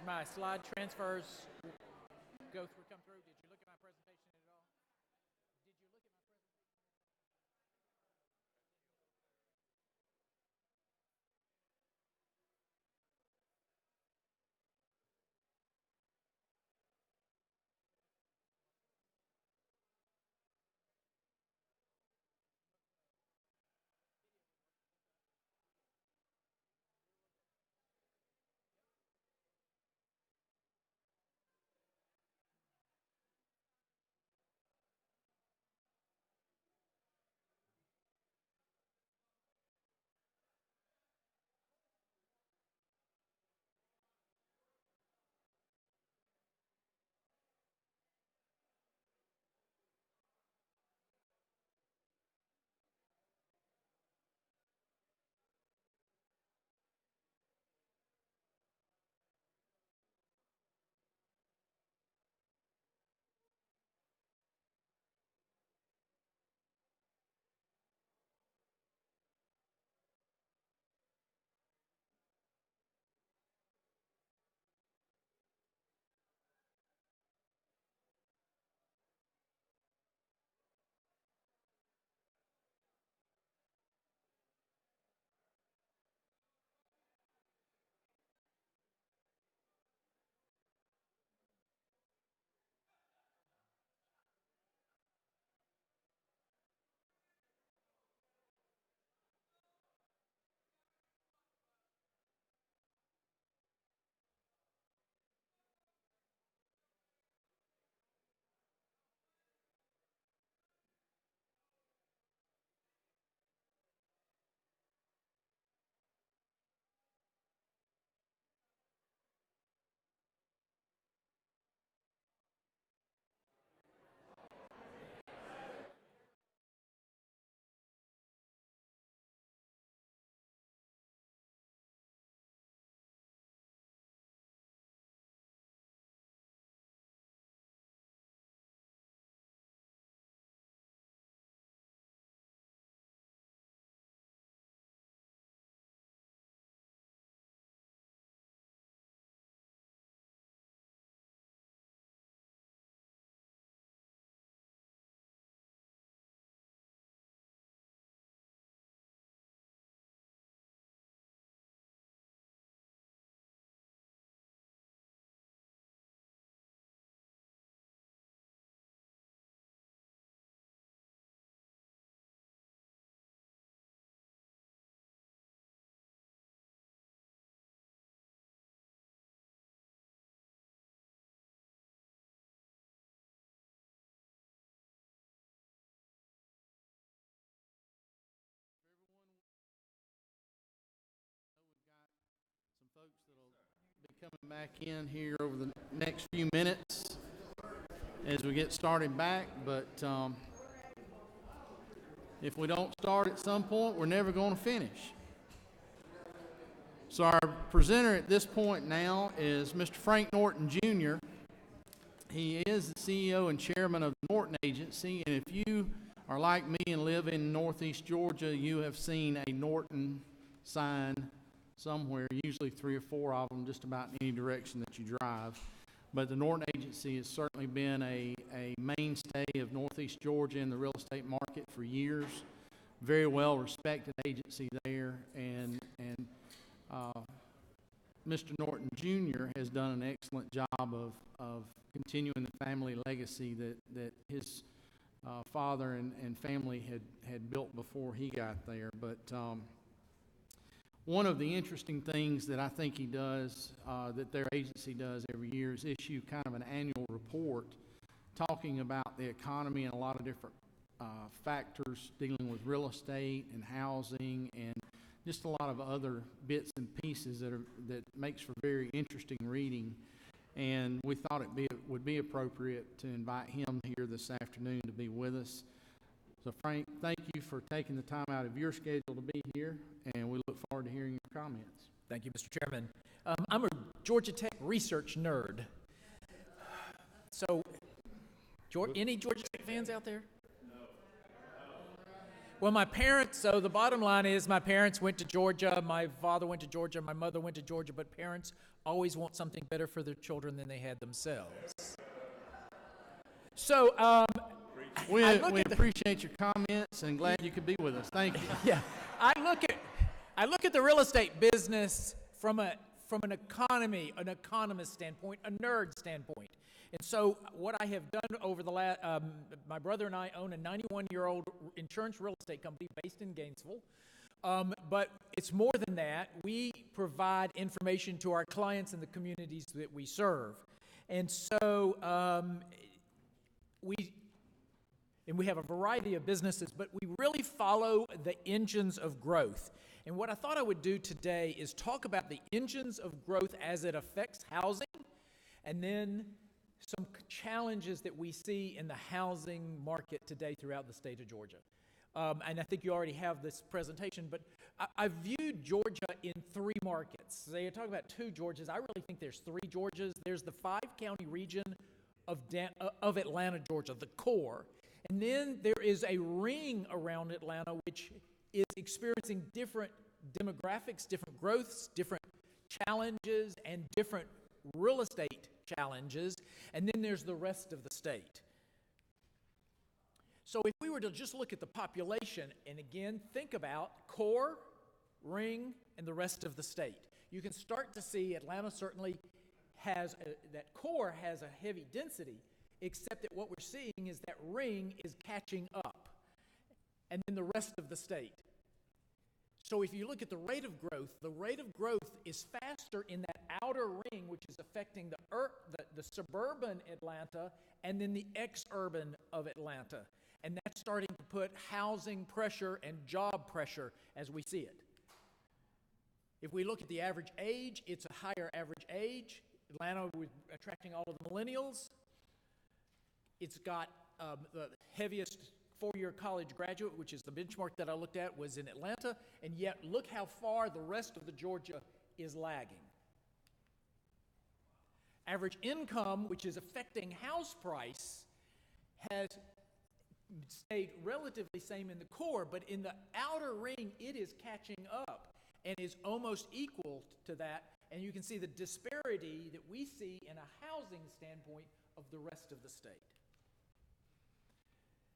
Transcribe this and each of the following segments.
my slide transfers come through. Did you look at my presentation at all? Did you look at my presentation? Some folks that'll be coming back in here over the next few minutes as we get started back, but if we don't start at some point, we're never going to finish. So our presenter at this point now is Mr. Frank Norton Jr. He is the CEO and chairman of the Norton Agency, and if you are like me and live in Northeast Georgia, you have seen a Norton sign somewhere, usually 3 or 4 of them, just about in any direction that you drive. But the Norton Agency has certainly been a mainstay of Northeast Georgia in the real estate market for years. Very well respected agency there, and Mr. Norton Jr. has done an excellent job of continuing the family legacy that his father and family had built before he got there. But one of the interesting things that I think he does, that their agency does every year, is issue kind of an annual report talking about the economy and a lot of different factors dealing with real estate and housing and just a lot of other bits and pieces that makes for very interesting reading. And we thought it would be appropriate to invite him here this afternoon to be with us. So Frank, thank you for taking the time out of your schedule to be here, and we look forward to hearing your comments. Thank you, Mr. Chairman. I'm a Georgia Tech research nerd. So, any Georgia Tech fans out there? Well, my parents, so the bottom line is my parents went to Georgia. My father went to Georgia. My mother went to Georgia, but parents always want something better for their children than they had themselves. So, We I look at the- appreciate your comments and glad you could be with us. Thank you. yeah, I look at the real estate business from an economist standpoint, a nerd standpoint. And so what I have done over the last, my brother and I own a 91-year-old insurance real estate company based in Gainesville. But it's more than that. We provide information to our clients in the communities that we serve. And so we have a variety of businesses, but we really follow the engines of growth. And what I thought I would do today is talk about the engines of growth as it affects housing, and then some challenges that we see in the housing market today throughout the state of Georgia. And I think you already have this presentation, but I viewed Georgia in three markets. So you're talking about two Georgias. I really think there's three Georgias. There's the five-county region of Atlanta, Georgia, the core. And then there is a ring around Atlanta which is experiencing different demographics, different growths, different challenges, and different real estate challenges. And then there's the rest of the state. So if we were to just look at the population, and again, think about core, ring, and the rest of the state, you can start to see Atlanta certainly has, that core has a heavy density, except that what we're seeing is that ring is catching up, and then the rest of the state. So if you look at the rate of growth is faster in that outer ring, which is affecting the suburban Atlanta and then the ex-urban of Atlanta. And that's starting to put housing pressure and job pressure as we see it. If we look at the average age, it's a higher average age. Atlanta was attracting all of the millennials. It's got the heaviest four-year college graduate, which is the benchmark that I looked at, was in Atlanta, and yet look how far the rest of the Georgia is lagging. Average income, which is affecting house price, has stayed relatively same in the core, but in the outer ring, it is catching up and is almost equal to that, and you can see the disparity that we see in a housing standpoint of the rest of the state.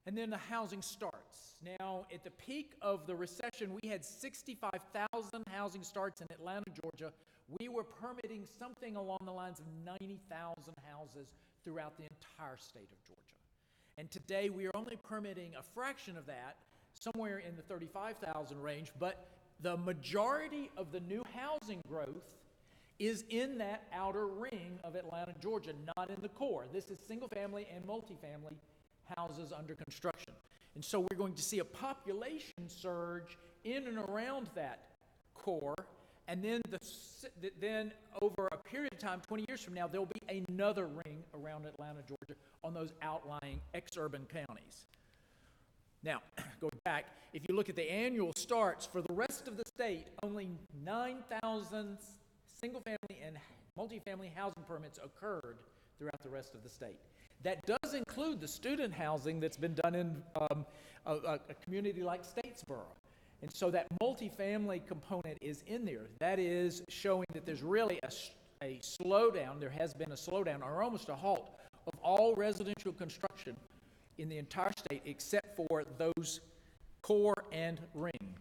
And then the housing starts. Now, at the peak of the recession, we had 65,000 housing starts in Atlanta, Georgia. We were permitting something along the lines of 90,000 houses throughout the entire state of Georgia. And today, we are only permitting a fraction of that, somewhere in the 35,000 range, but the majority of the new housing growth is in that outer ring of Atlanta, Georgia, not in the core. This is single-family and multifamily houses under construction. And so we're going to see a population surge in and around that core, and then then over a period of time, 20 years from now, there'll be another ring around Atlanta, Georgia, on those outlying ex-urban counties. Now, going back, if you look at the annual starts for the rest of the state, only 9,000 single-family and multifamily housing permits occurred throughout the rest of the state. That does include the student housing that's been done in a community like Statesboro. And so that multifamily component is in there. That is showing that there's really a slowdown, there has been a slowdown, or almost a halt, of all residential construction in the entire state except for those core and ring.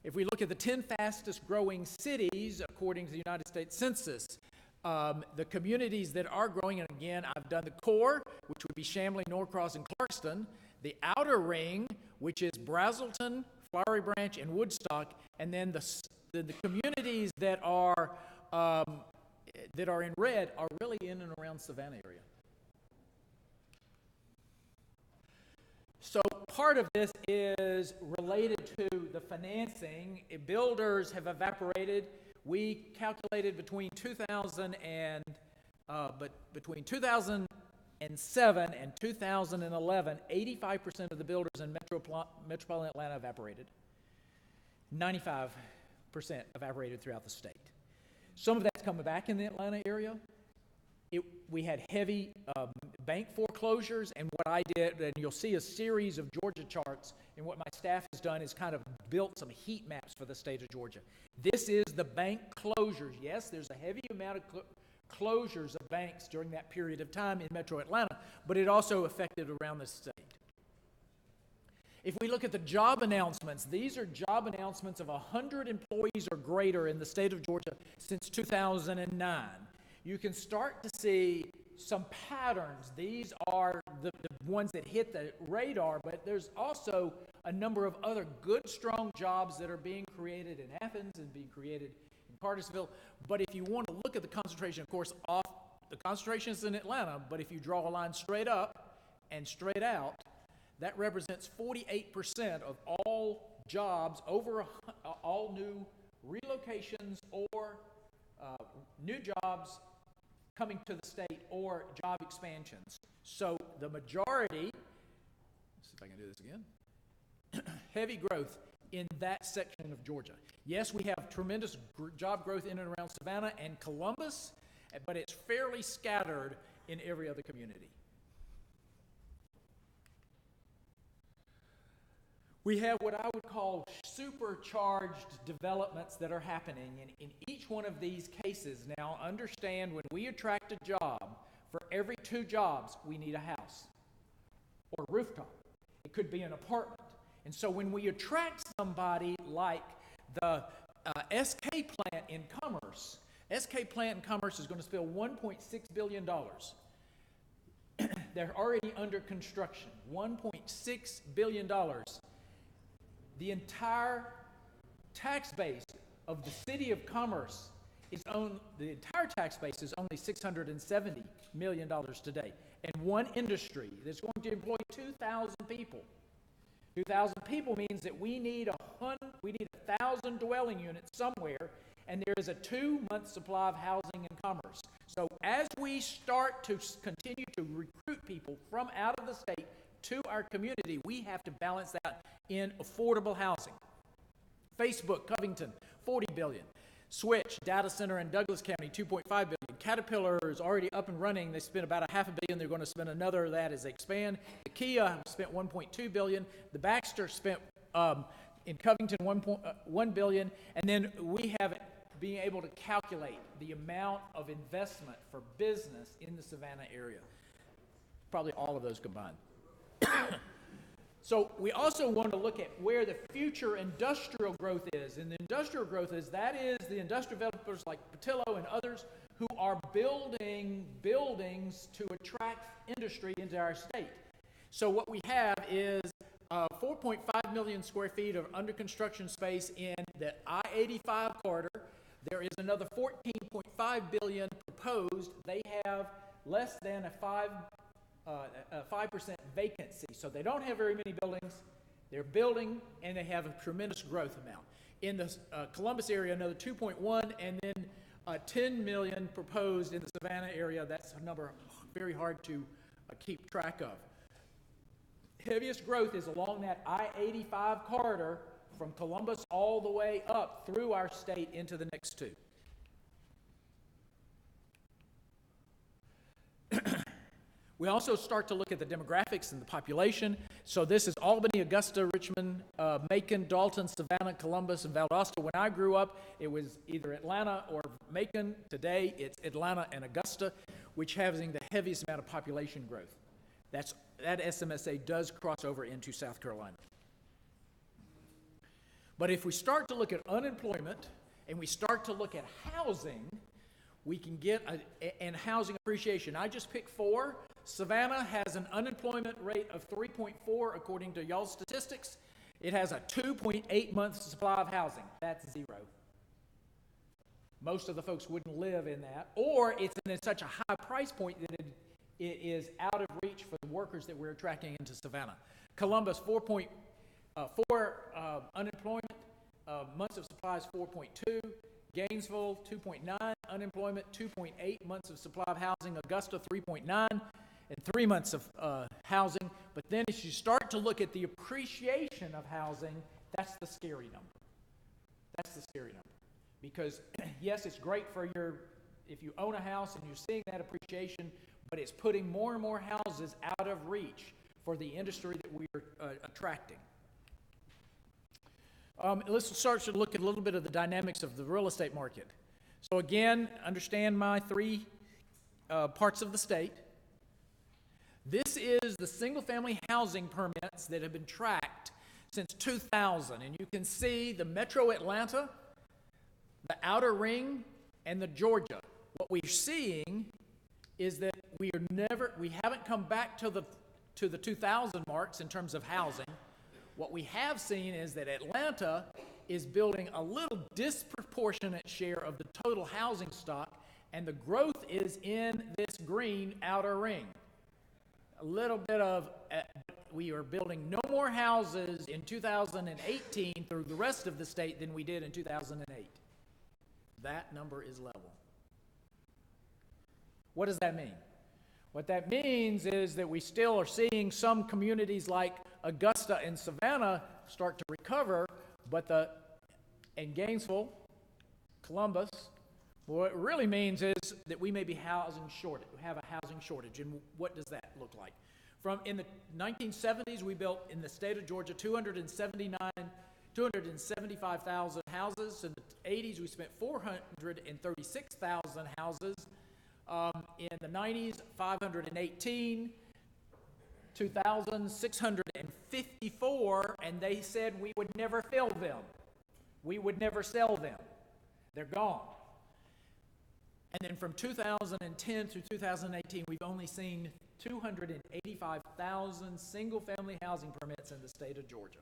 If we look at the 10 fastest growing cities, according to the United States Census, the communities that are growing, and again, I've done the core, which would be Chamblee, Norcross, and Clarkston, the outer ring, which is Brazelton, Flowery Branch, and Woodstock, and then the communities that are in red are really in and around Savannah area. So part of this is related to the financing. Builders have evaporated. We calculated between 2007 and 2011, 85% of the builders in metropolitan Atlanta evaporated. 95% evaporated throughout the state. Some of that's coming back in the Atlanta area. We had heavy bank foreclosures, and what I did, and you'll see a series of Georgia charts, and what my staff has done is kind of built some heat maps for the state of Georgia. This is the bank closures. Yes, there's a heavy amount of closures of banks during that period of time in Metro Atlanta, but it also affected around the state. If we look at the job announcements, these are job announcements of 100 employees or greater in the state of Georgia since 2009. You can start to see some patterns. These are the ones that hit the radar, but there's also a number of other good, strong jobs that are being created in Athens and being created in Cartersville. But if you want to look at the concentration, of course, the concentration is in Atlanta, but if you draw a line straight up and straight out, that represents 48% of all jobs all new relocations or new jobs coming to the state or job expansions. So the majority, let's see if I can do this again, heavy growth in that section of Georgia. Yes, we have tremendous job growth in and around Savannah and Columbus, but it's fairly scattered in every other community. We have what I would call supercharged developments that are happening in each one of these cases. Now, understand, when we attract a job, for every 2 jobs, we need a house or a rooftop. It could be an apartment. And so when we attract somebody like the SK plant in Commerce, SK plant in Commerce is going to spend $1.6 billion. They're already under construction. $1.6 billion. The entire tax base of the city of Commerce the entire tax base is only $670 million today. And one industry that's going to employ 2,000 people. 2,000 people means that we need 1,000 dwelling units somewhere, and there is a 2-month supply of housing in Commerce. So as we start to continue to recruit people from out of the state to our community, we have to balance that in affordable housing. Facebook, Covington, $40 billion. Switch, data center in Douglas County, $2.5 billion. Caterpillar is already up and running. They spent about $500 million. They're going to spend another of that as they expand. The Kia spent $1.2 billion. The Baxter spent in Covington $1 billion. And then we have being able to calculate the amount of investment for business in the Savannah area. Probably all of those combined. So we also want to look at where the future industrial growth is. And the industrial growth is the industrial developers like Patillo and others who are building buildings to attract industry into our state. So what we have is 4.5 million square feet of under construction space in the I-85 corridor. There is another 14.5 billion proposed. They have less than a 5% vacancy. So they don't have very many buildings. They're building, and they have a tremendous growth amount. In the Columbus area, another 2.1, and then 10 million proposed in the Savannah area. That's a number very hard to keep track of. Heaviest growth is along that I-85 corridor from Columbus all the way up through our state into the next 2. We also start to look at the demographics and the population. So this is Albany, Augusta, Richmond, Macon, Dalton, Savannah, Columbus, and Valdosta. When I grew up, it was either Atlanta or Macon. Today, it's Atlanta and Augusta, which having the heaviest amount of population growth. That SMSA does cross over into South Carolina. But if we start to look at unemployment and we start to look at housing, we can get and housing appreciation. I just picked 4. Savannah has an unemployment rate of 3.4 according to y'all's statistics. It has a 2.8 month supply of housing. That's 0. Most of the folks wouldn't live in that, or it's in such a high price point that it is out of reach for the workers that we're attracting into Savannah. Columbus, 4.4 unemployment, months of supply is 4.2. Gainesville, 2.9 unemployment, 2.8 months of supply of housing. Augusta, 3.9, and 3 months of housing. But then as you start to look at the appreciation of housing, that's the scary number. That's the scary number. Because, yes, it's great for if you own a house and you're seeing that appreciation, but it's putting more and more houses out of reach for the industry that we are attracting. Let's start to look at a little bit of the dynamics of the real estate market. So again, understand my three parts of the state. This is the single-family housing permits that have been tracked since 2000, and you can see the metro Atlanta, the outer ring, and the Georgia. What we're seeing is that we haven't come back to the 2000 marks in terms of housing. What we have seen is that Atlanta is building a little disproportionate share of the total housing stock, and the growth is in this green outer ring. A little bit of, we are building no more houses in 2018 through the rest of the state than we did in 2008. That number is level. What does that mean? What that means is that we still are seeing some communities like Augusta and Savannah start to recover, but in Gainesville, Columbus, what it really means is that we may be have a housing shortage. And what does that look like? In the 1970s, we built in the state of Georgia 275,000 houses. In the 80s, we spent 436,000 houses. In the 90s, 518, 2000, 654, and they said we would never fill them. We would never sell them. They're gone. And then from 2010 through 2018, we've only seen 285,000 single-family housing permits in the state of Georgia.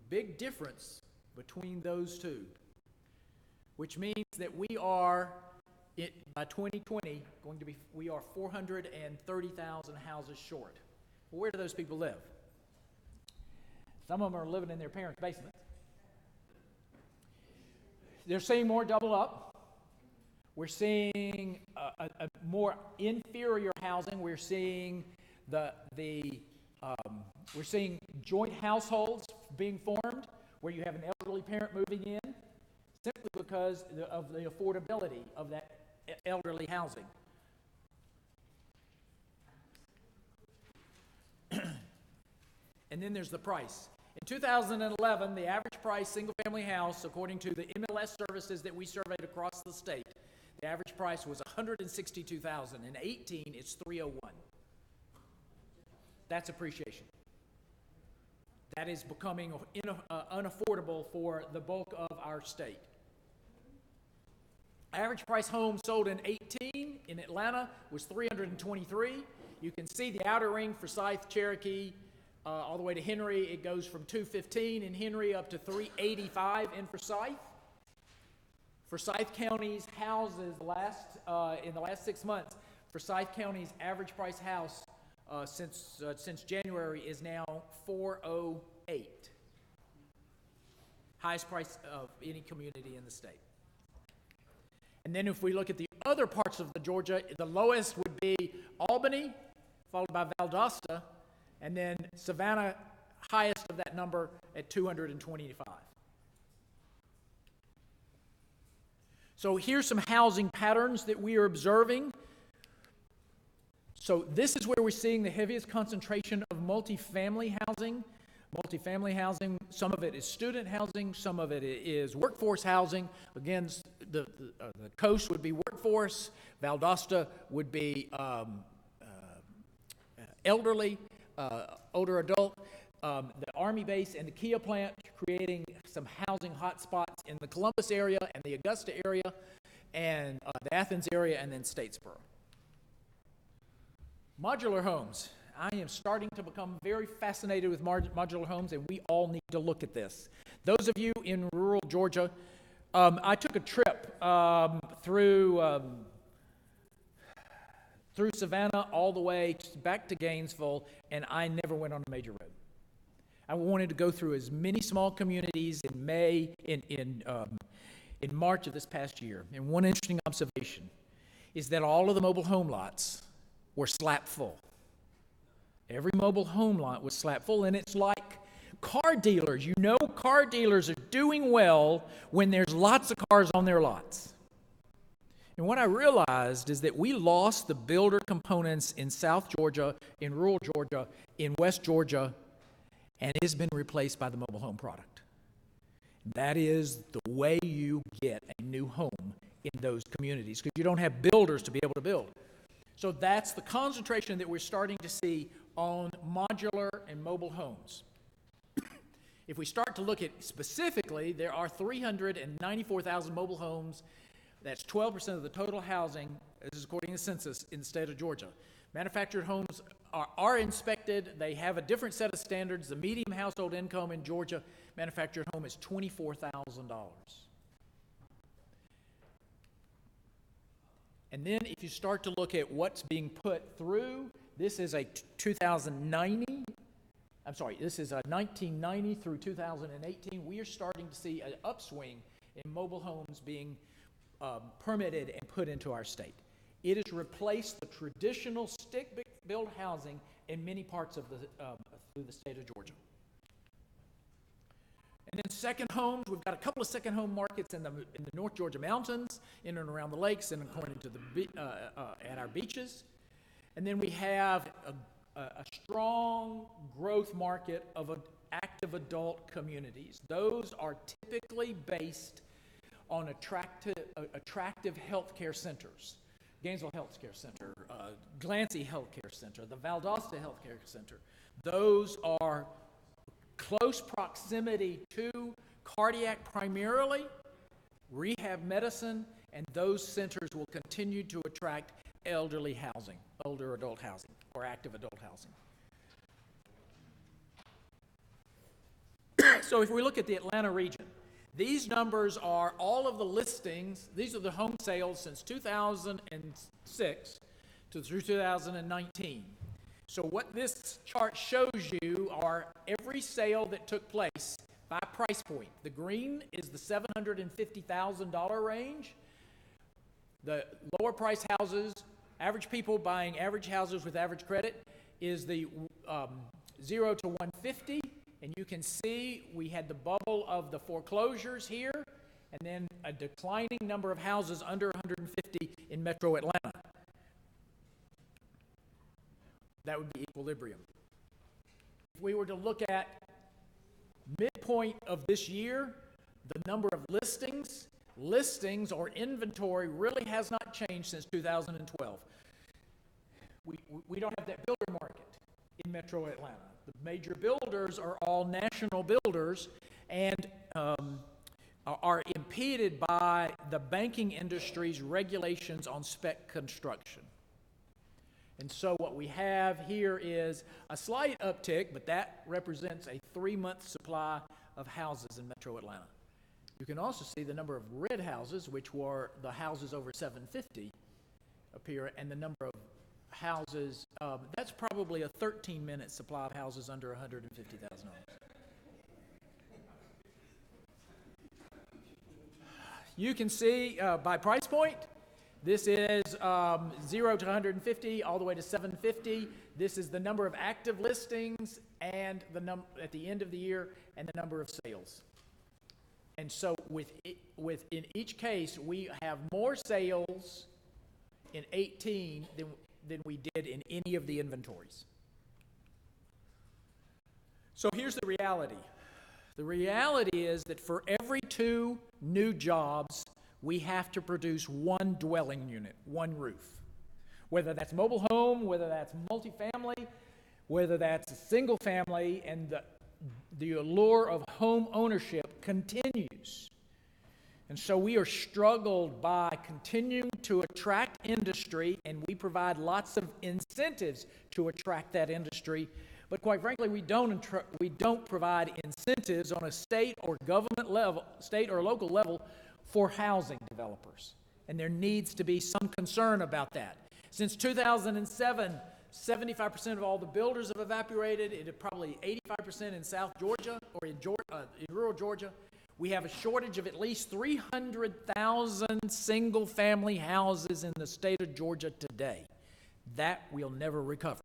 Big difference between those two, which means that we are, by 2020, we are 430,000 houses short. Well, where do those people live? Some of them are living in their parents' basements. They're seeing more double up. We're seeing a more inferior housing. We're seeing we're seeing joint households being formed where you have an elderly parent moving in simply because of the affordability of that elderly housing. And then there's the price. In 2011, the average price single-family house, according to the MLS services that we surveyed across the state, the average price was $162,000. In 2018, it's $301,000. That's appreciation. That is becoming unaffordable for the bulk of our state. Average price home sold in 2018 in Atlanta was $323,000. You can see the outer ring for Forsyth, Cherokee, all the way to Henry. It goes from $215,000 in Henry up to $385,000 in Forsyth. Forsyth County's houses in the last 6 months, Forsyth County's average price house since January is now $408,000. Highest price of any community in the state. And then if we look at the other parts of the Georgia, the lowest would be Albany, followed by Valdosta, and then Savannah, highest of that number at 225. So here's some housing patterns that we are observing. So this is where we're seeing the heaviest concentration of multifamily housing. Multifamily housing, some of it is student housing, some of it is workforce housing. Again, the coast would be workforce, Valdosta would be elderly, older adult. The Army base and the Kia plant creating some housing hotspots in the Columbus area and the Augusta area and the Athens area and then Statesboro. Modular homes. I am starting to become very fascinated with modular homes, and we all need to look at this. Those of you in rural Georgia, I took a trip through Savannah all the way back to Gainesville, and I never went on a major road. I wanted to go through as many small communities in March of this past year. And one interesting observation is that all of the mobile home lots were slap full. Every mobile home lot was slap full, and it's like car dealers. You know, car dealers are doing well when there's lots of cars on their lots. And what I realized is that we lost the builder components in South Georgia, in rural Georgia, in West Georgia, and it has been replaced by the mobile home product. That is the way you get a new home in those communities, because you don't have builders to be able to build. So that's the concentration that we're starting to see on modular and mobile homes. If we start to look at specifically, there are 394,000 mobile homes. That's 12% of the total housing, this is according to the census, in the state of Georgia. Manufactured homes are inspected. They have a different set of standards. The median household income in Georgia, manufactured home, is $24,000. And then if you start to look at what's being put through, this is a 1990 through 2018. We are starting to see an upswing in mobile homes being permitted and put into our state. It has replaced the traditional stick-built housing in many parts of through the state of Georgia. And then second homes, we've got a couple of second home markets in the North Georgia mountains, in and around the lakes, and according to at our beaches. And then we have a strong growth market of active adult communities. Those are typically based on attractive healthcare centers. Gainesville Healthcare Center, Glancy Healthcare Center, the Valdosta Healthcare Center. Those are close proximity to cardiac primarily, rehab medicine, and those centers will continue to attract elderly housing, older adult housing, or active adult housing. So if we look at the Atlanta region, these numbers are all of the listings. These are the home sales since 2006 through 2019. So what this chart shows you are every sale that took place by price point. The green is the $750,000 range. The lower price houses, average people buying average houses with average credit, is the 0 to 150. And you can see we had the bubble of the foreclosures here, and then a declining number of houses under 150 in Metro Atlanta. That would be equilibrium. If we were to look at midpoint of this year, the number of listings or inventory really has not changed since 2012. We don't have that builder market in Metro Atlanta. The major builders are all national builders and are impeded by the banking industry's regulations on spec construction. And so what we have here is a slight uptick, but that represents a 3-month supply of houses in Metro Atlanta. You can also see the number of red houses, which were the houses over 750 up here, and the number of houses, that's probably a 13-minute supply of houses under 150,000 homes. You can see by price point, this is 0 to 150, all the way to 750. This is the number of active listings and at the end of the year, and the number of sales. And so in each case, we have more sales in 18 than we did in any of the inventories. So here's the reality. The reality is that for every 2 new jobs, we have to produce 1 dwelling unit, 1 roof. Whether that's mobile home, whether that's multifamily, whether that's a single family, and the allure of home ownership continues. And so we are struggled by continuing to attract industry, and we provide lots of incentives to attract that industry. But quite frankly, we don't provide incentives on a state or government level, state or local level, for housing developers. And there needs to be some concern about that. Since 2007, 75% of all the builders have evaporated. It is probably 85% in South Georgia or in rural Georgia. We have a shortage of at least 300,000 single-family houses in the state of Georgia today. That will never recover.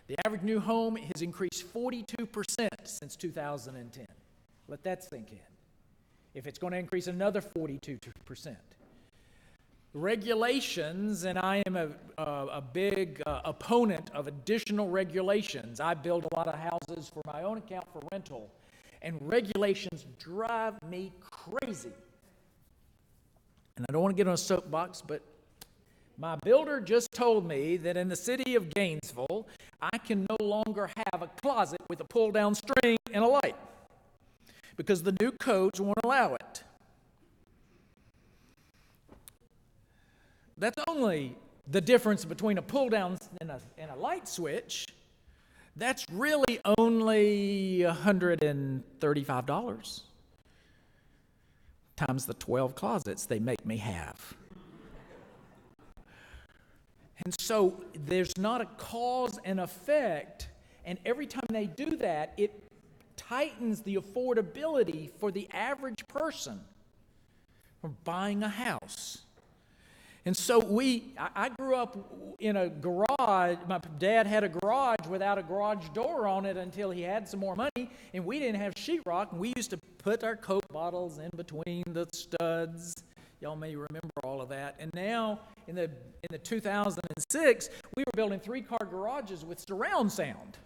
The average new home has increased 42% since 2010. Let that sink in. If it's going to increase another 42%. regulations, and I am a big opponent of additional regulations. I build a lot of houses for my own account for rental, and regulations drive me crazy. And I don't want to get on a soapbox, but my builder just told me that in the city of Gainesville, I can no longer have a closet with a pull-down string and a light because the new codes won't allow it. That's only the difference between a pull-down and a light switch. That's really only $135 times the 12 closets they make me have. And so there's not a cause and effect, and every time they do that, it tightens the affordability for the average person from buying a house. And so I grew up in a garage. My dad had a garage without a garage door on it until he had some more money, and we didn't have sheetrock, and we used to put our Coke bottles in between the studs. Y'all may remember all of that. And now, in the 2006, we were building 3-car garages with surround sound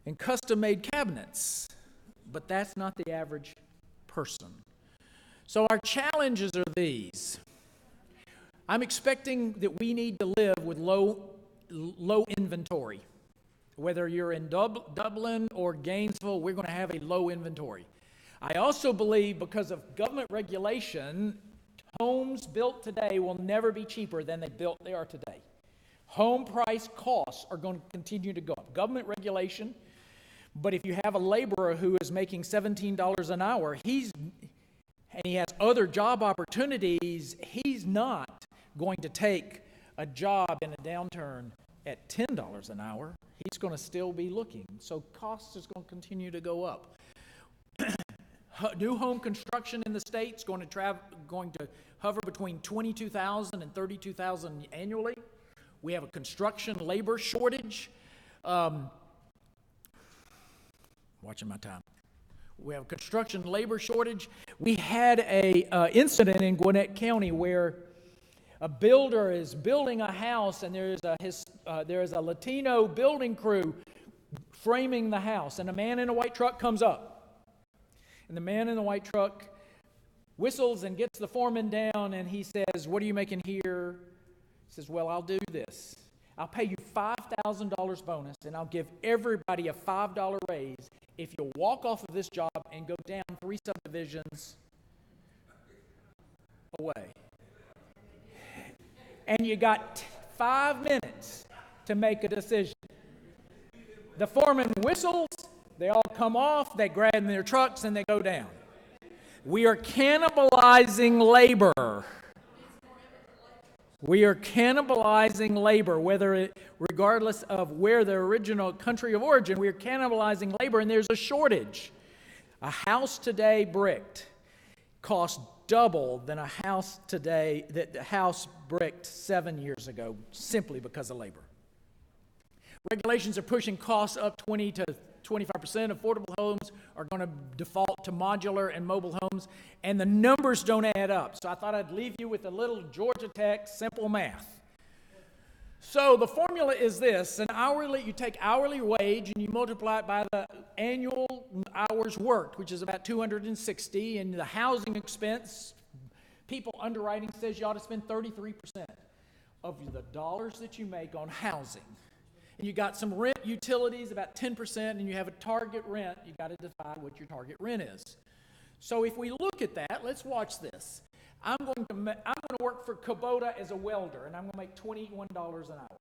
and custom-made cabinets. But that's not the average person. So our challenges are these. I'm expecting that we need to live with low inventory. Whether you're in Dublin or Gainesville, we're going to have a low inventory. I also believe because of government regulation, homes built today will never be cheaper than they are today. Home price costs are going to continue to go up. Government regulation, but if you have a laborer who is making $17 an hour, and he has other job opportunities, he's not going to take a job in a downturn at $10 an hour. He's going to still be looking. So costs is going to continue to go up. New home construction in the state's going to hover between 22,000 and 32,000 annually. We have a construction labor shortage. Watching my time. We have a construction labor shortage. We had a incident in Gwinnett County where a builder is building a house, and there is a Latino building crew framing the house, and a man in a white truck comes up. And the man in the white truck whistles and gets the foreman down, and he says, "What are you making here?" He says, "Well, I'll do this. I'll pay you $5,000 bonus, and I'll give everybody a $5 raise if you'll walk off of this job and go down 3 subdivisions away." And you got 5 minutes to make a decision. The foreman whistles, they all come off, they grab their trucks, and they go down. We are cannibalizing labor. We are cannibalizing labor, regardless of where their original country of origin, we are cannibalizing labor, and there's a shortage. A house today bricked costs double than a house today that the house bricked 7 years ago, simply because of labor. Regulations are pushing costs up 20 to 25%. Affordable homes are going to default to modular and mobile homes, and the numbers don't add up. So I thought I'd leave you with a little Georgia Tech simple math. So the formula is this: you take hourly wage and you multiply it by the annual hours worked, which is about 260, and the housing expense, people underwriting says you ought to spend 33% of the dollars that you make on housing. And you got some rent utilities, about 10%, and you have a target rent. You got to decide what your target rent is. So if we look at that, let's watch this. I'm going to work for Kubota as a welder, and I'm going to make $21 an hour.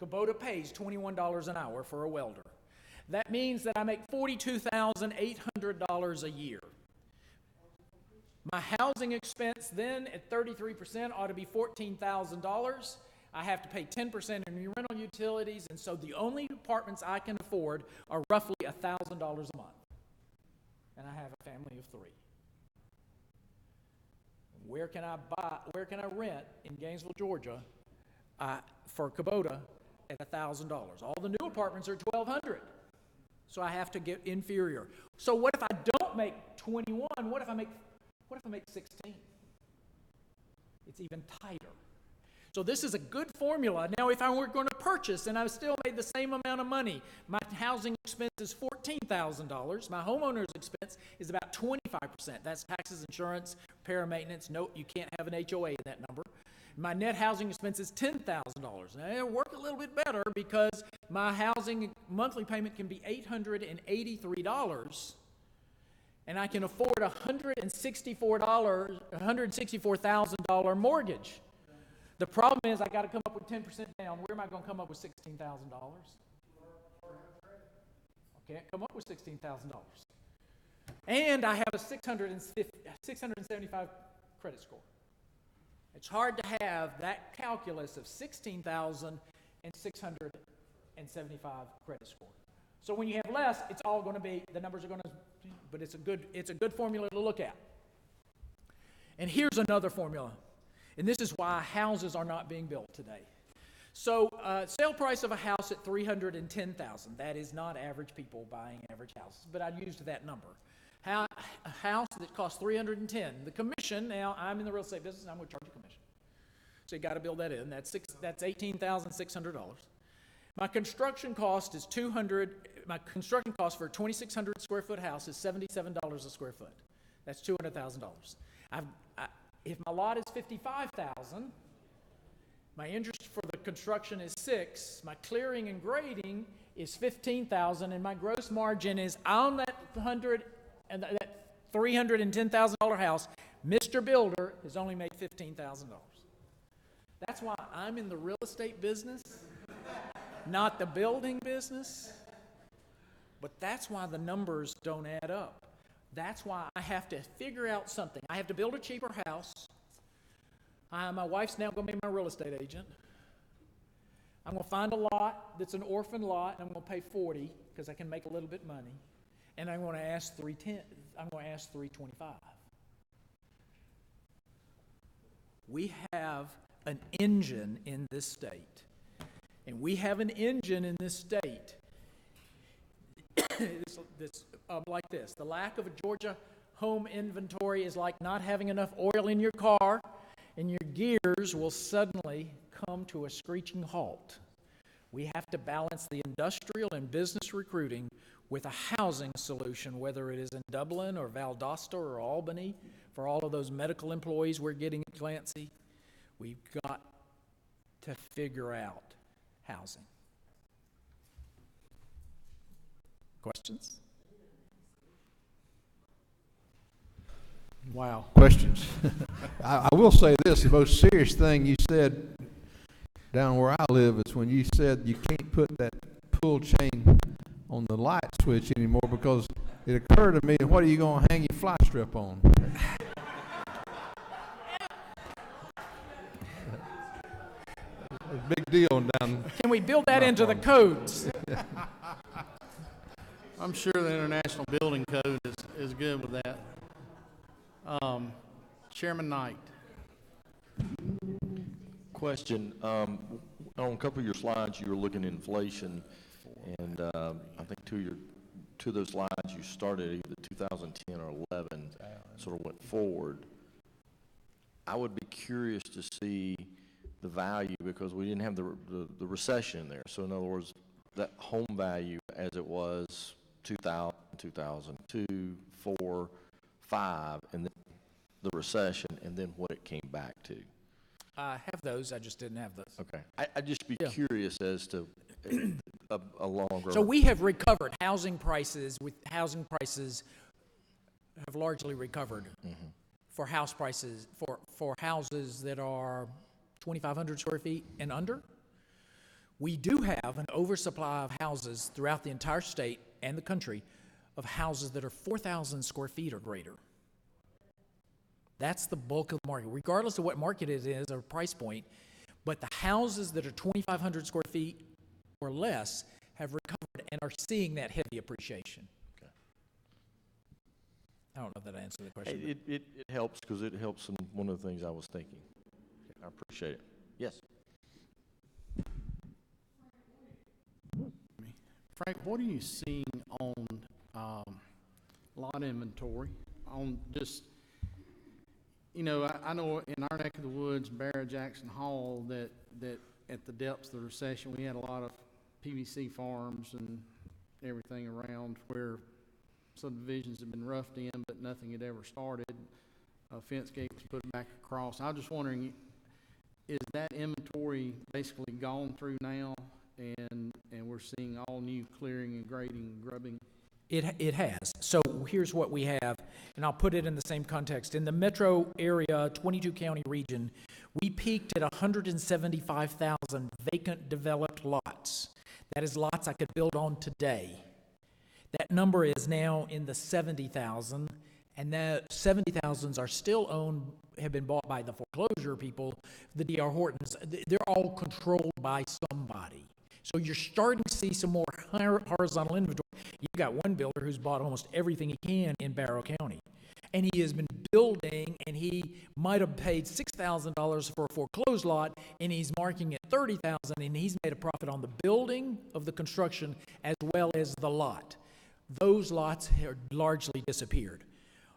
Kubota pays $21 an hour for a welder. That means that I make $42,800 a year. My housing expense then at 33% ought to be $14,000. I have to pay 10% in rental utilities, and so the only apartments I can afford are roughly $1,000 a month. And I have a family of 3. Where can I rent in Gainesville, Georgia, for Kubota at $1,000? All the new apartments are $1,200. So I have to get inferior. So what if I don't make 21? What if I make 16? it's even tighter. So this is a good formula. Now, if I were going to purchase and I still made the same amount of money, my housing expense is $14,000. My homeowner's expense is about 25%. That's taxes, insurance, repair and maintenance. No, you can't have an HOA in that number. My net housing expense is $10,000. Now, it'll work a little bit better because my housing monthly payment can be $883, and I can afford a $164,000 mortgage. The problem is I got to come up with 10% down. Where am I going to come up with $16,000? I can't come up with $16,000. And I have a 675 credit score. It's hard to have that calculus of 16,675 credit score. So when you have less, it's all going to be, the numbers are going to, but it's a good formula to look at. And here's another formula. And this is why houses are not being built today. So sale price of a house at $310,000. That is not average people buying average houses, but I used that number. A house that costs $310,000. The commission, now I'm in the real estate business, I'm going to charge a commission. So you got to build that in. That's $18,600. My construction cost is my construction cost for a 2,600 square foot house is $77 a square foot. That's $200,000. If my lot is $55,000, my interest for the construction is $6,000, my clearing and grading is $15,000, and my gross margin is on that $310,000 house. Mr. Builder has only made $15,000. That's why I'm in the real estate business, not the building business. But that's why the numbers don't add up. That's why I have to figure out something. I have to build a cheaper house. My wife's now going to be my real estate agent. I'm going to find a lot that's an orphan lot, and I'm going to pay $40 because I can make a little bit money. And I'm going to ask $310. I'm going to ask $325. We have an engine in this state, and we have an engine in this state. Like this. The lack of a Georgia home inventory is like not having enough oil in your car, and your gears will suddenly come to a screeching halt. We have to balance the industrial and business recruiting with a housing solution, whether it is in Dublin or Valdosta or Albany, for all of those medical employees we're getting at Clancy. We've got to figure out housing. Questions? Wow. Questions? I will say this, the most serious thing you said down where I live is when you said you can't put that pull chain on the light switch anymore because it occurred to me, what are you going to hang your fly strip on? Big deal down. Can we build that into the codes? I'm sure the International Building Code is good with that. Chairman Knight. Question. On a couple of your slides, you were looking at inflation, and I think two of those slides you started either 2010 or 11, sort of went forward. I would be curious to see the value because we didn't have the recession in there. So in other words, that home value as it was 2000, 2002, 4, 5, and then the recession, and then what it came back to. I have those. I just didn't have those. Okay. I'd just be curious as to a longer. So we have recovered housing prices. Have largely recovered for house prices for houses that are 2,500 square feet and under. We do have an oversupply of houses throughout the entire state and the country of houses that are 4,000 square feet or greater. That's the bulk of the market, regardless of what market it is or price point. But the houses that are 2,500 square feet or less have recovered and are seeing that heavy appreciation. Okay. I don't know if that answered the question. It helps because it helps in one of the things I was thinking. I appreciate it. Yes. Frank, what are you seeing on lot inventory, on just you know, I know in our neck of the woods, Barrett Jackson Hall, that at the depths of the recession, we had a lot of PVC farms and everything around where subdivisions had been roughed in, but nothing had ever started. A fence gate was put back across. I was just wondering, is that inventory basically gone through now, and we're seeing all new clearing and grading and grubbing? It has. So here's what we have, and I'll put it in the same context. In the metro area, 22 county region, we peaked at 175,000 vacant developed lots. That is lots I could build on today. That number is now in the 70,000, and the 70,000s are still owned, have been bought by the foreclosure people, the D.R. Hortons. They're all controlled by somebody. So you're starting to see some more horizontal inventory. You've got one builder who's bought almost everything he can in Barrow County. And he has been building, and he might have paid $6,000 for a foreclosed lot, and he's marking it $30,000, and he's made a profit on the building of the construction as well as the lot. Those lots have largely disappeared.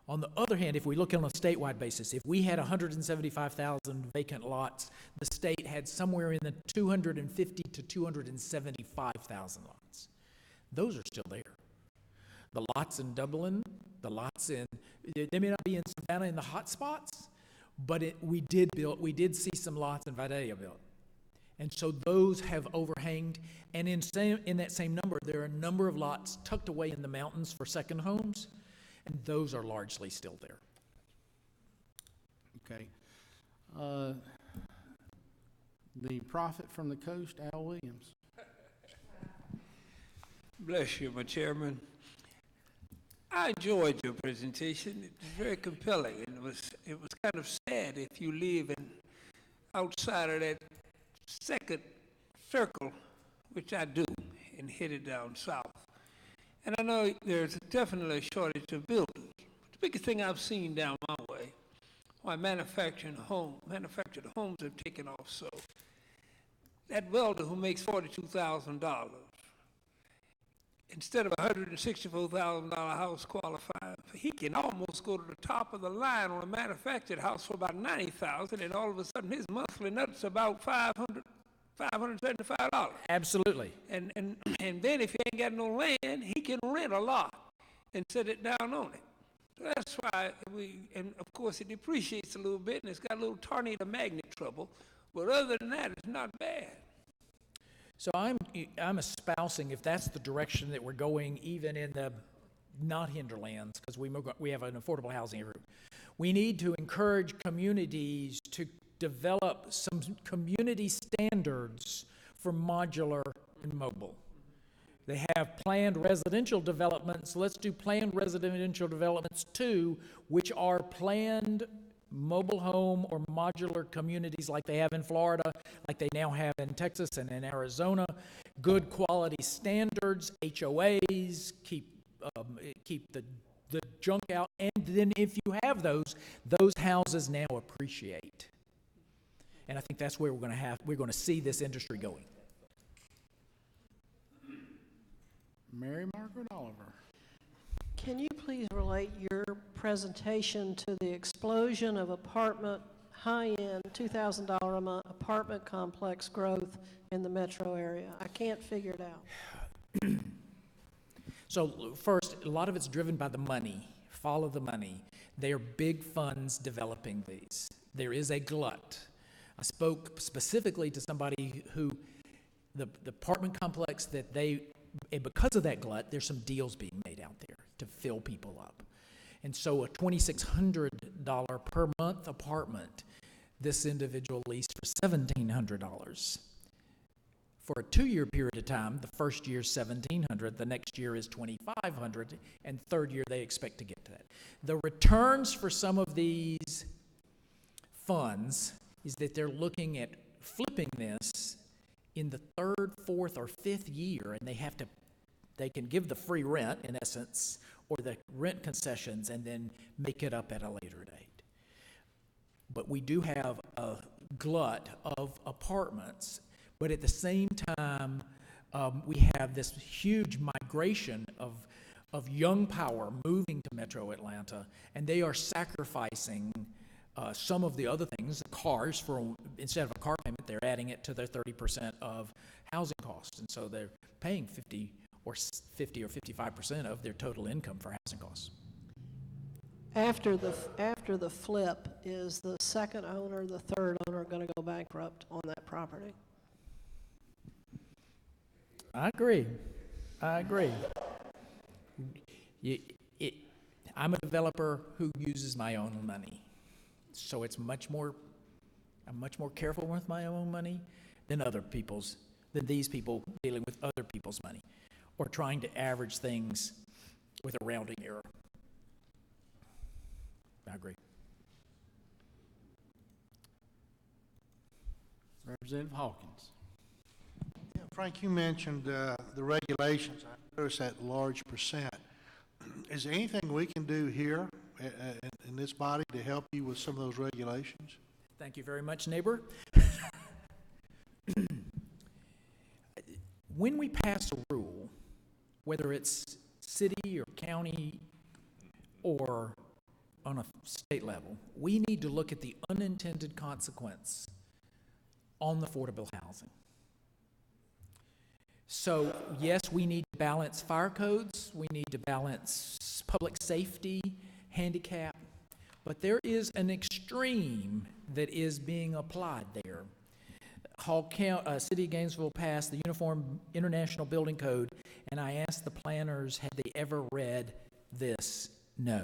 On the other hand, if we look on a statewide basis, if we had 175,000 vacant lots, the state had somewhere in the 250 to 275,000 lots. Those are still there. The lots in Dublin, the lots in, they may not be in Savannah in the hot spots, but we did see some lots in Vidalia built. And so those have overhanged, and in that same number, there are a number of lots tucked away in the mountains for second homes, and those are largely still there. Okay. The prophet from the coast, Al Williams. Bless you, my chairman. I enjoyed your presentation. It was very compelling, and it was kind of sad if you live outside of that second circle, which I do, and headed down south. And I know there's definitely a shortage of builders. The biggest thing I've seen down my way, why manufactured homes have taken off so. That welder who makes $42,000, instead of a $164,000 house qualifying, he can almost go to the top of the line on a manufactured house for about $90,000, and all of a sudden his monthly nut's about $575. Absolutely. And then if he ain't got no land, he can rent a lot and set it down on it. So that's why and of course it depreciates a little bit, and it's got a little tornado magnet trouble, but other than that, it's not bad. So I'm espousing, if that's the direction that we're going, even in the not hinterlands, because we have an affordable housing route, we need to encourage communities to develop some community standards for modular and mobile. They have planned residential developments. Let's do planned residential developments too, which are planned mobile home or modular communities like they have in Florida, like they now have in Texas and in Arizona. Good quality standards, HOAs, keep the junk out, and then if you have those houses now appreciate. And I think that's where we're going to see this industry going. Mary Margaret Oliver. Can you please relate your presentation to the explosion of high-end, $2,000 a month apartment complex growth in the metro area? I can't figure it out. So first, a lot of it's driven by the money. Follow the money. They are big funds developing these. There is a glut. I spoke specifically to somebody who, the apartment complex that and because of that glut, there's some deals being made out there to fill people up. And so a $2,600 per month apartment, this individual leased for $1,700. For a 2-year period of time, the first year is $1,700, the next year is $2,500, and third year they expect to get to that. The returns for some of these funds is that they're looking at flipping this in the third, fourth, or fifth year, and they can give the free rent, in essence, or the rent concessions, and then make it up at a later date. But we do have a glut of apartments, but at the same time, we have this huge migration of young power moving to Metro Atlanta, and they are sacrificing some of the other things, cars, instead of a car payment, they're adding it to their 30% of housing costs. And so they're paying 50 or 55% of their total income for housing costs. After the flip, is the second owner, the third owner going to go bankrupt on that property? I agree. I'm a developer who uses my own money, so I'm much more careful with my own money than these people dealing with other people's money, or trying to average things with a rounding error. I agree. Representative Hawkins. Yeah, Frank, you mentioned the regulations. I noticed that large percent. Is there anything we can do here in this body to help you with some of those regulations? Thank you very much, neighbor. When we pass a rule, whether it's city or county or on a state level, we need to look at the unintended consequence on the affordable housing. So, yes, we need to balance fire codes, we need to balance public safety, handicap, but there is an extreme that is being applied there. City of Gainesville passed the Uniform International Building Code, and I asked the planners, had they ever read this? No.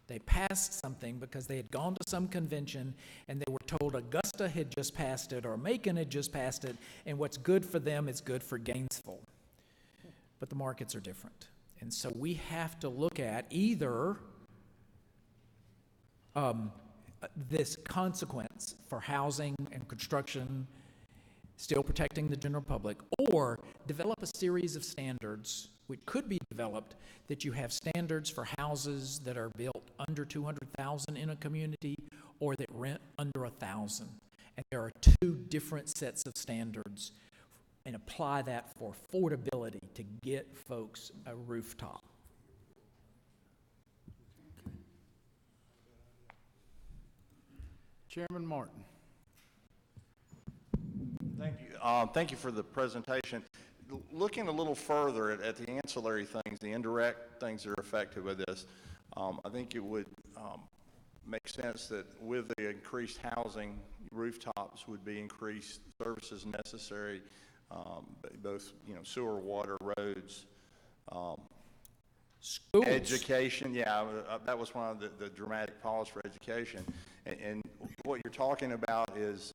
They passed something because they had gone to some convention and they were told Augusta had just passed it or Macon had just passed it, and what's good for them is good for Gainesville. But the markets are different. And so we have to look at either this consequence for housing and construction, still protecting the general public, or develop a series of standards which could be developed, that you have standards for houses that are built under 200,000 in a community or that rent under 1,000. And there are two different sets of standards, and apply that for affordability to get folks a rooftop. Chairman Martin. Thank you. Thank you for the presentation. Looking a little further at the ancillary things, the indirect things that are affected by this, I think it would make sense that with the increased housing, rooftops would be increased services necessary, both sewer, water, roads, Schools. education. Yeah, that was one of the dramatic policies for education. And what you're talking about is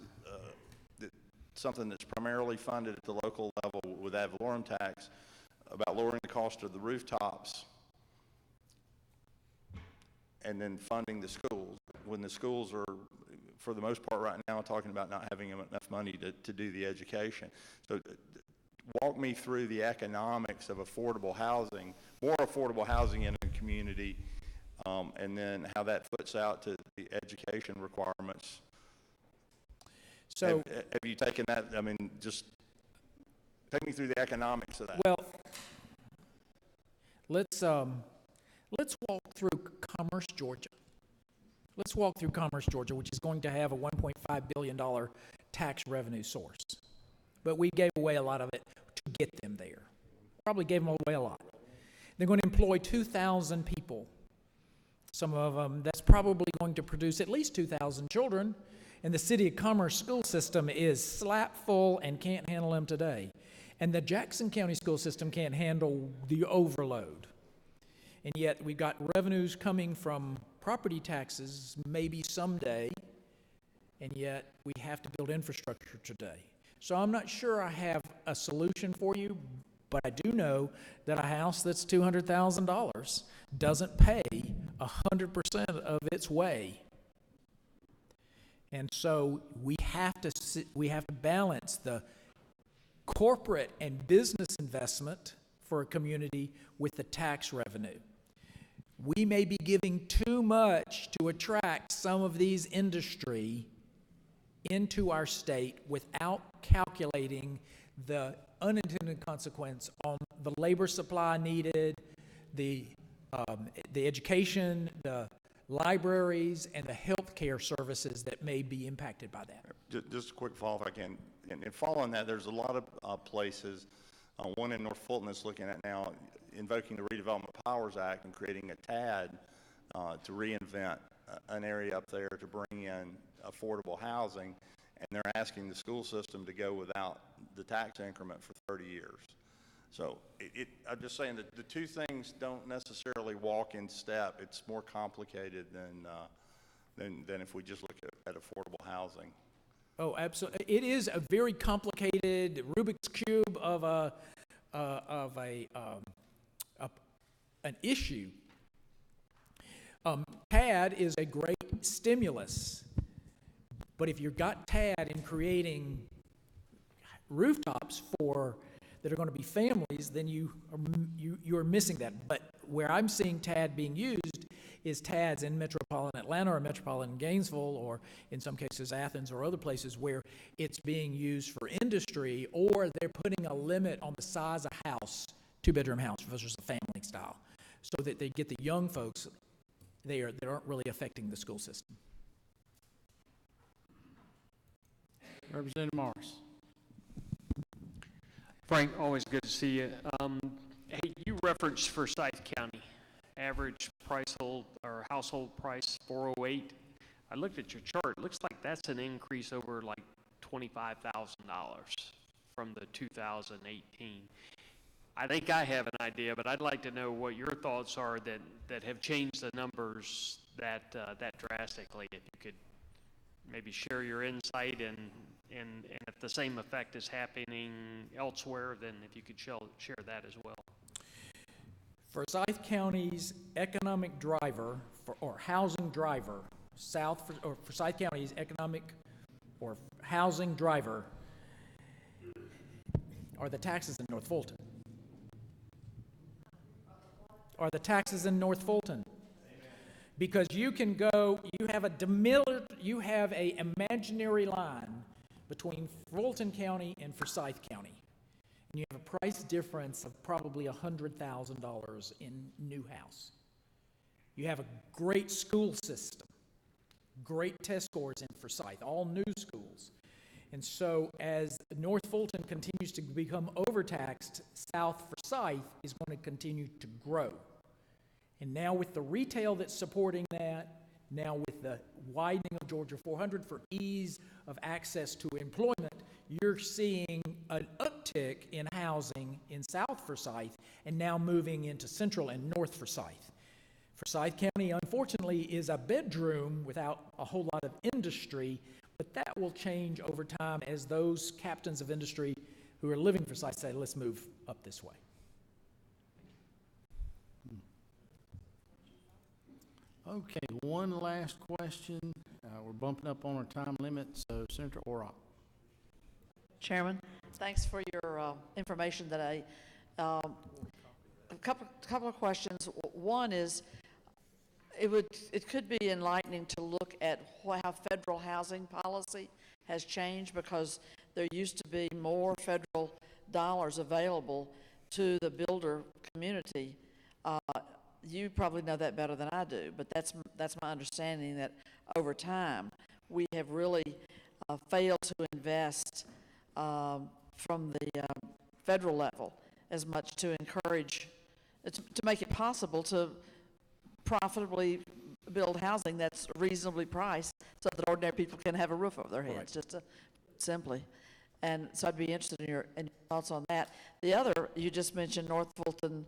something that's primarily funded at the local level with ad valorem tax, about lowering the cost of the rooftops and then funding the schools, when the schools are, for the most part right now, talking about not having enough money to do the education. So walk me through the economics of affordable housing, more affordable housing in a community, and then how that foots out to the education requirements. So, have you taken that? I mean, just take me through the economics of that. well, let's walk through Commerce, Georgia. Let's walk through Commerce, Georgia, which is going to have a $1.5 billion tax revenue source. But we gave away a lot of it to get them there. Probably gave them away a lot. They're going to employ 2,000 people. Some of them, that's probably going to produce at least 2,000 children. And the City of Commerce school system is slap full and can't handle them today. And the Jackson County school system can't handle the overload. And yet we've got revenues coming from property taxes maybe someday, and yet we have to build infrastructure today. So I'm not sure I have a solution for you, but I do know that a house that's $200,000 doesn't pay 100% of its way. And so we have to balance the corporate and business investment for a community with the tax revenue. We may be giving too much to attract some of these industry into our state without calculating the unintended consequence on the labor supply needed, the education, the libraries, and the healthcare services that may be impacted by that. Just a quick follow if I can. And following that, there's a lot of places, one in North Fulton that's looking at now invoking the Redevelopment Powers Act and creating a TAD to reinvent an area up there to bring in affordable housing, and they're asking the school system to go without the tax increment for 30 years. So I'm just saying that the two things don't necessarily walk in step. It's more complicated than if we just look at affordable housing. Oh, absolutely. It is a very complicated Rubik's Cube of an issue. TAD is a great stimulus, but if you've got TAD in creating rooftops that are going to be families, then you're missing that. But where I'm seeing TAD being used is TADs in metropolitan Atlanta or metropolitan Gainesville, or in some cases Athens or other places where it's being used for industry, or they're putting a limit on the size of house, two-bedroom house versus a family style, so that they get the young folks there that aren't really affecting the school system. Representative Morris. Frank, always good to see you. Hey, you referenced Forsyth County, average household price 408. I looked at your chart. It looks like that's an increase over like $25,000 from the 2018. I think I have an idea, but I'd like to know what your thoughts are that have changed the numbers that drastically. If you could maybe share your insight, and if the same effect is happening elsewhere, then if you could share that as well. Forsyth County's economic driver or housing driver, Forsyth County's economic or housing driver are the taxes in North Fulton. Are the taxes in North Fulton? Because you can go, you have a imaginary line between Fulton County and Forsyth County. And you have a price difference of probably $100,000 in new house. You have a great school system, great test scores in Forsyth, all new schools. And so as North Fulton continues to become overtaxed, South Forsyth is going to continue to grow. And now with the retail that's supporting that, now with the widening of Georgia 400 for ease of access to employment, you're seeing an uptick in housing in South Forsyth and now moving into Central and North Forsyth. Forsyth County, unfortunately, is a bedroom without a whole lot of industry, but that will change over time as those captains of industry who are living in Forsyth say, let's move up this way. Okay, one last question. We're bumping up on our time limit, so Senator Orrock. Chairman, thanks for your information today. A couple of questions. One is, it could be enlightening to look at how federal housing policy has changed, because there used to be more federal dollars available to the builder community. You probably know that better than I do, but that's my understanding, that over time we have really failed to invest from the federal level as much to encourage, to make it possible to profitably build housing that's reasonably priced so that ordinary people can have a roof over their heads, right. Just simply. And so I'd be interested in your thoughts on that. The other, you just mentioned North Fulton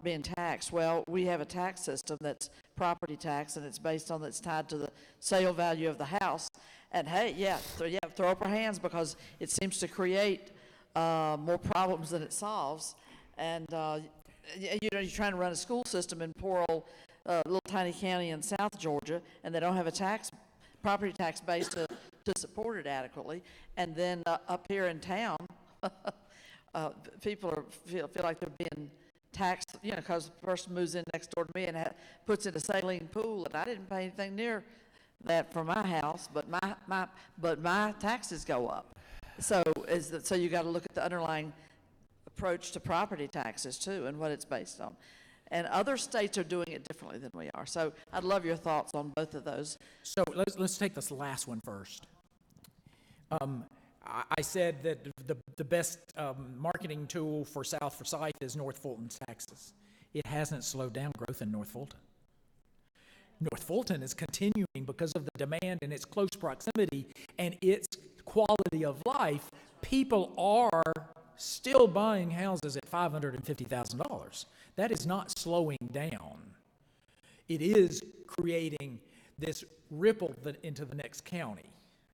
being taxed. Well, we have a tax system that's property tax, and it's tied to the sale value of the house. And hey, throw up our hands, because it seems to create more problems than it solves. And you're trying to run a school system in poor old little tiny county in South Georgia, and they don't have a property tax base to support it adequately. And then up here in town, people feel like they're being taxed, because the person moves in next door to me and puts in a saline pool, and I didn't pay anything near that for my house, but my taxes go up. So you got to look at the underlying approach to property taxes too, and what it's based on. And other states are doing it differently than we are. So I'd love your thoughts on both of those. So let's take this last one first. I said that the best marketing tool for South Forsyth is North Fulton, Texas. It hasn't slowed down growth in North Fulton. North Fulton is continuing because of the demand and its close proximity and its quality of life. People are still buying houses at $550,000. That is not slowing down. It is creating this ripple into the next county.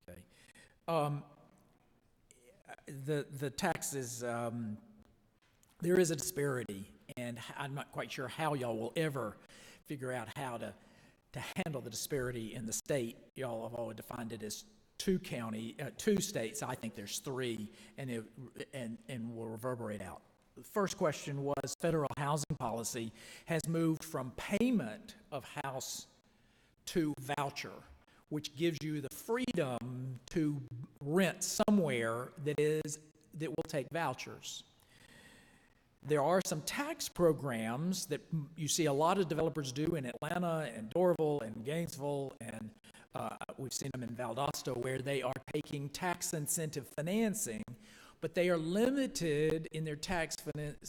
Okay. The taxes, there is a disparity, and I'm not quite sure how y'all will ever figure out how to handle the disparity in the state. Y'all have always defined it as two states. I think there's three, and will reverberate out. The first question was federal housing policy has moved from payment of house to voucher, which gives you the freedom to rent somewhere that will take vouchers. There are some tax programs that you see a lot of developers do in Atlanta and Dorville and Gainesville, and we've seen them in Valdosta, where they are taking tax incentive financing, but they are limited in their tax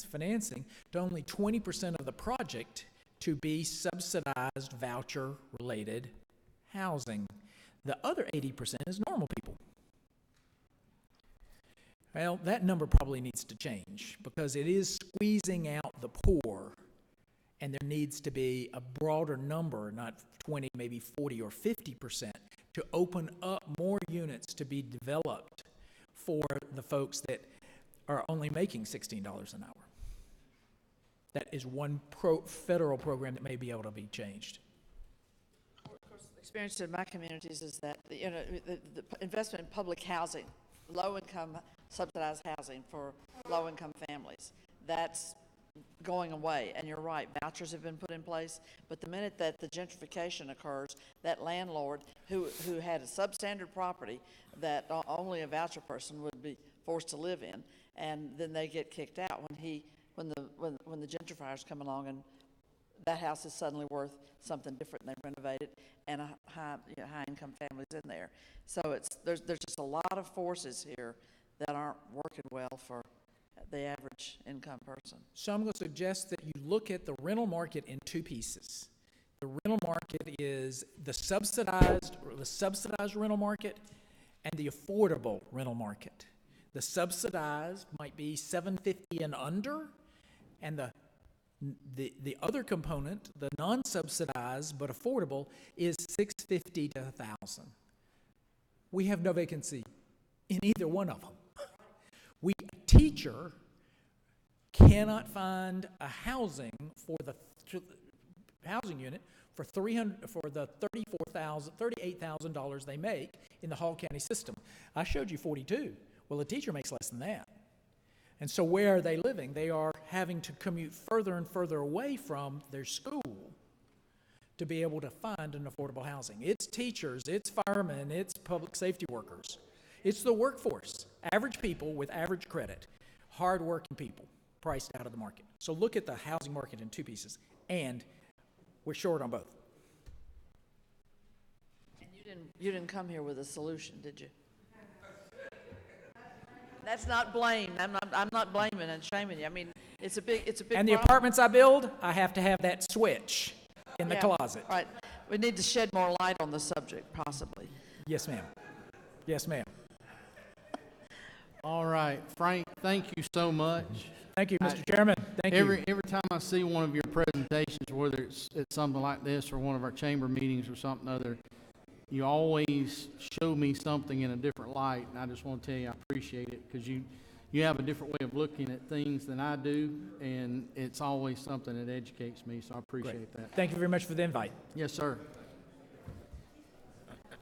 financing to only 20% of the project to be subsidized voucher-related housing. The other 80% is normal people. Well, that number probably needs to change because it is squeezing out the poor, and there needs to be a broader number, not 20, maybe 40 or 50%, to open up more units to be developed for the folks that are only making $16 an hour. That is one federal program that may be able to be changed. Experience in my communities is that the investment in public housing, low-income subsidized housing for low-income families, that's going away. And you're right, vouchers have been put in place, but the minute that the gentrification occurs, that landlord who had a substandard property that only a voucher person would be forced to live in, and then they get kicked out when the gentrifiers come along, and that house is suddenly worth something different, and they renovate it, and a high income family's in there. So there's just a lot of forces here that aren't working well for the average income person. So I'm going to suggest that you look at the rental market in two pieces. The rental market is the subsidized rental market and the affordable rental market. The subsidized might be $750 and under, and the other component, the non-subsidized but affordable, is $650 to $1,000. We have no vacancy in either one of them. A teacher cannot find a housing for the housing unit for the $38,000 they make in the Hall County system. I showed you 42. Well, a teacher makes less than that. And so where are they living? They are having to commute further and further away from their school to be able to find an affordable housing. It's teachers, it's firemen, it's public safety workers. It's the workforce, average people with average credit, hard-working people priced out of the market. So look at the housing market in two pieces, and we're short on both. And you didn't come here with a solution, did you? That's not blame. I'm not blaming and shaming you. I mean, it's a big And the problem. apartments I build, I have to have that switch in the closet. Right. We need to shed more light on the subject, possibly. Yes, ma'am. Yes, ma'am. All right, Frank, thank you so much. Thank you, Mr. Chairman. Thank you. Every time I see one of your presentations, whether it's something like this or one of our chamber meetings or something other, you always show me something in a different light, and I just want to tell you I appreciate it because you have a different way of looking at things than I do, and it's always something that educates me, so I appreciate that. Thank you very much for the invite. Yes, sir.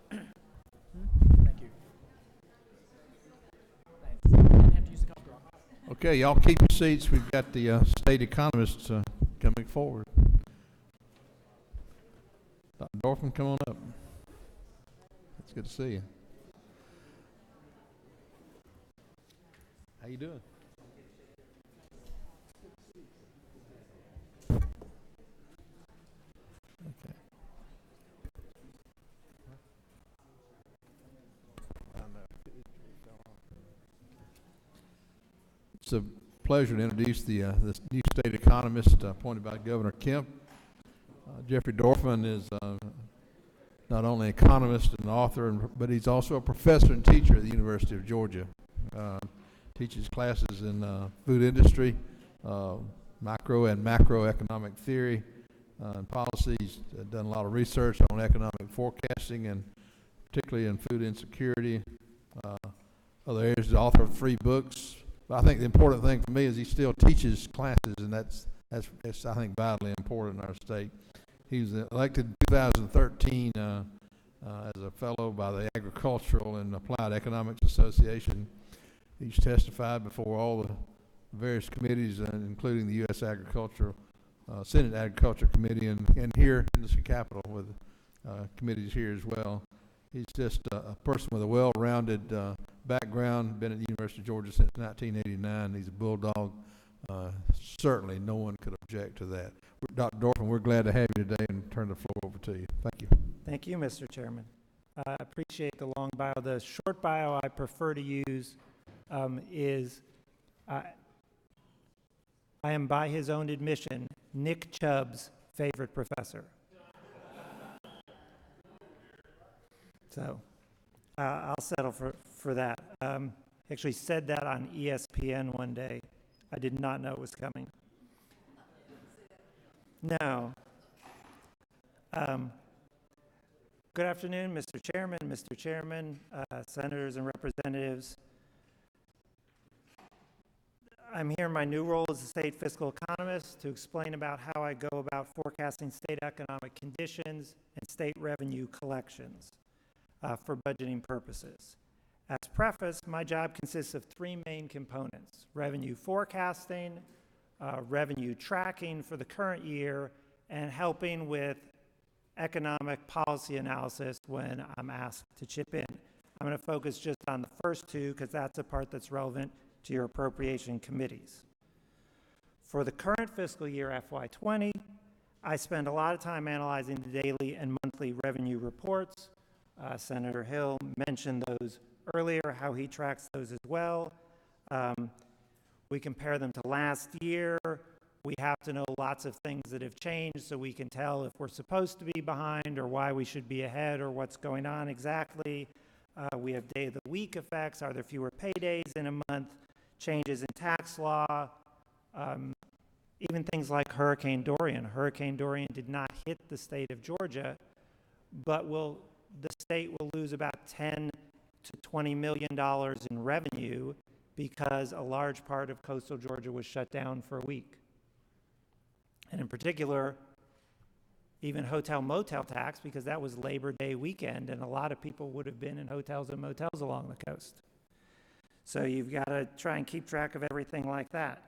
Thank you. Thanks. Have to use the cough drop. Okay, y'all keep your seats. We've got the state economists coming forward. Dr. Dorfman, come on up. It's good to see you. How you doing? It's a pleasure to introduce this new state economist appointed by Governor Kemp. Jeffrey Dorfman is not only an economist and author, but he's also a professor and teacher at the University of Georgia. Teaches classes in food industry, micro and macroeconomic theory, and policy. He's done a lot of research on economic forecasting and particularly in food insecurity. Other areas, he's the author of 3 books. But I think the important thing for me is he still teaches classes, and that's I think vitally important in our state. He was elected in 2013 as a fellow by the Agricultural and Applied Economics Association. He's testified before all the various committees, including the U.S. Senate Agriculture Committee, and here in the Capitol with committees here as well. He's just a person with a well-rounded background, been at the University of Georgia since 1989. He's a bulldog. Certainly no one could object to that. Dr. Dorfman, we're glad to have you today and turn the floor over to you. Thank you. Thank you, Mr. Chairman. I appreciate the long bio. The short bio I prefer to use is, I am, by his own admission, Nick Chubb's favorite professor. So I'll settle for that. Actually said that on ESPN one day. I did not know it was coming. No. Good afternoon, Mr. Chairman, senators and representatives. I'm here in my new role as a state fiscal economist to explain about how I go about forecasting state economic conditions and state revenue collections for budgeting purposes. As preface, my job consists of 3 main components: revenue forecasting, revenue tracking for the current year, and helping with economic policy analysis when I'm asked to chip in. I'm going to focus just on the first 2 because that's the part that's relevant to your appropriation committees. For the current fiscal year, FY20, I spend a lot of time analyzing the daily and monthly revenue reports. Senator Hill mentioned those earlier, how he tracks those as well. We compare them to last year. We have to know lots of things that have changed so we can tell if we're supposed to be behind or why we should be ahead or what's going on exactly. We have day of the week effects. Are there fewer paydays in a month? Changes in tax law, even things like Hurricane Dorian. Hurricane Dorian did not hit the state of Georgia, but the state will lose about $10 to $20 million in revenue because a large part of coastal Georgia was shut down for a week. And in particular, even hotel-motel tax, because that was Labor Day weekend, and a lot of people would have been in hotels and motels along the coast. So you've got to try and keep track of everything like that.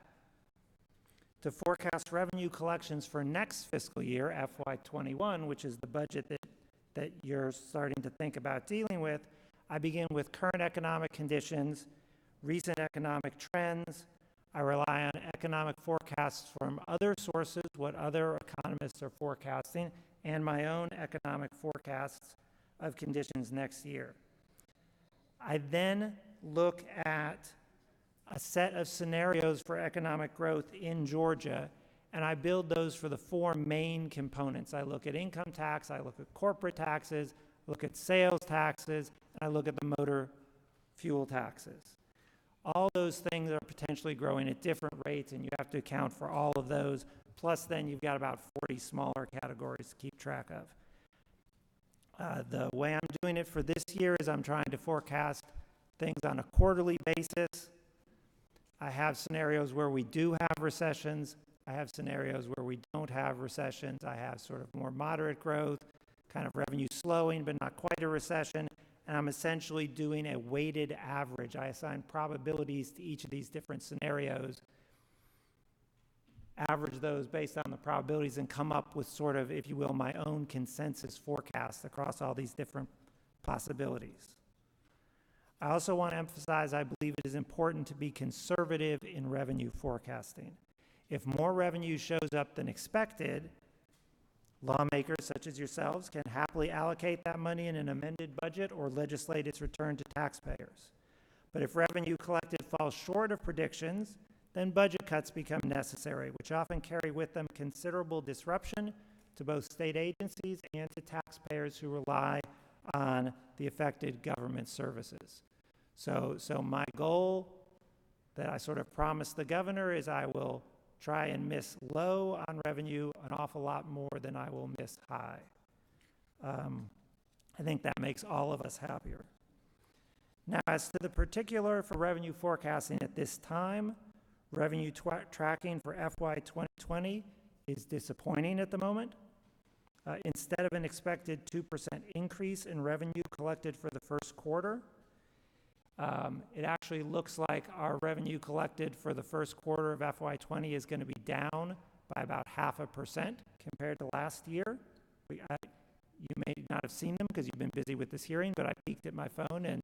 To forecast revenue collections for next fiscal year, FY21, which is the budget that you're starting to think about dealing with, I begin with current economic conditions, recent economic trends. I rely on economic forecasts from other sources, what other economists are forecasting, and my own economic forecasts of conditions next year. I then look at a set of scenarios for economic growth in Georgia, and I build those for the 4 main components. I look at income tax, I look at corporate taxes, look at sales taxes, and I look at the motor fuel taxes. All those things are potentially growing at different rates, and you have to account for all of those. Plus, then you've got about 40 smaller categories to keep track of. The way I'm doing it for this year is I'm trying to forecast things on a quarterly basis. I have scenarios where we do have recessions. I have scenarios where we don't have recessions. I have sort of more moderate growth, kind of revenue slowing, but not quite a recession. And I'm essentially doing a weighted average. I assign probabilities to each of these different scenarios, average those based on the probabilities, and come up with sort of, if you will, my own consensus forecast across all these different possibilities. I also want to emphasize I believe it is important to be conservative in revenue forecasting. If more revenue shows up than expected, lawmakers such as yourselves can happily allocate that money in an amended budget or legislate its return to taxpayers. But if revenue collected falls short of predictions, then budget cuts become necessary, which often carry with them considerable disruption to both state agencies and to taxpayers who rely on the affected government services. So my goal that I sort of promised the governor is I will try and miss low on revenue an awful lot more than I will miss high. I think that makes all of us happier. Now, as to the particular for revenue forecasting at this time, revenue tracking for FY 2020 is disappointing at the moment. Instead of an expected 2% increase in revenue collected for the first quarter, it actually looks like our revenue collected for the first quarter of FY 20 is going to be down by about 0.5% compared to last year. You may not have seen them because you've been busy with this hearing, but I peeked at my phone and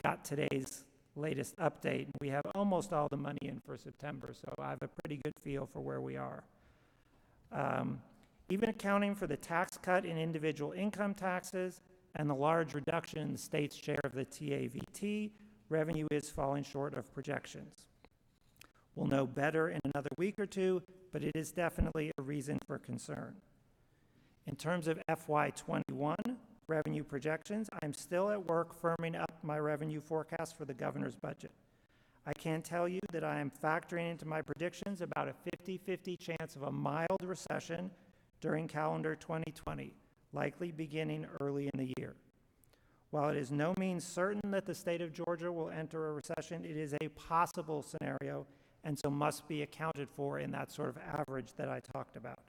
got today's latest update. We have almost all the money in for September, so I have a pretty good feel for where we are. Even accounting for the tax cut in individual income taxes and the large reduction in the state's share of the TAVT, revenue is falling short of projections. We'll know better in another week or two, but it is definitely a reason for concern. In terms of FY 21 revenue projections, I'm still at work firming up my revenue forecast for the governor's budget. I can tell you that I am factoring into my predictions about a 50-50 chance of a mild recession during calendar 2020, likely beginning early in the year. While it is no means certain that the state of Georgia will enter a recession, it is a possible scenario and so must be accounted for in that sort of average that I talked about.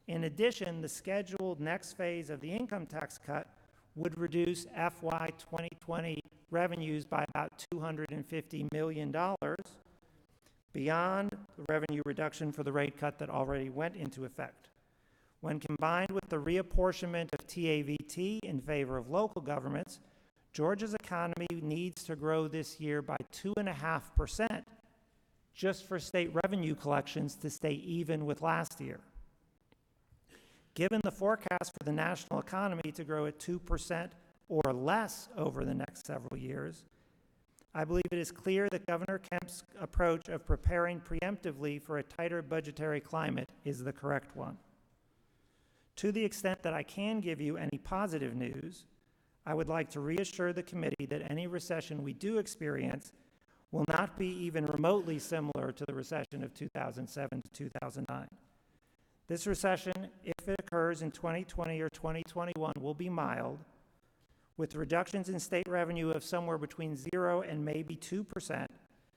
In addition, the scheduled next phase of the income tax cut would reduce FY 2020 revenues by about $250 million beyond the revenue reduction for the rate cut that already went into effect. When combined with the reapportionment of TAVT in favor of local governments, Georgia's economy needs to grow this year by 2.5% just for state revenue collections to stay even with last year. Given the forecast for the national economy to grow at 2% or less over the next several years, I believe it is clear that Governor Kemp's approach of preparing preemptively for a tighter budgetary climate is the correct one. To the extent that I can give you any positive news, I would like to reassure the committee that any recession we do experience will not be even remotely similar to the recession of 2007 to 2009. This recession, if it occurs in 2020 or 2021, will be mild, with reductions in state revenue of somewhere between 0 and maybe 2%,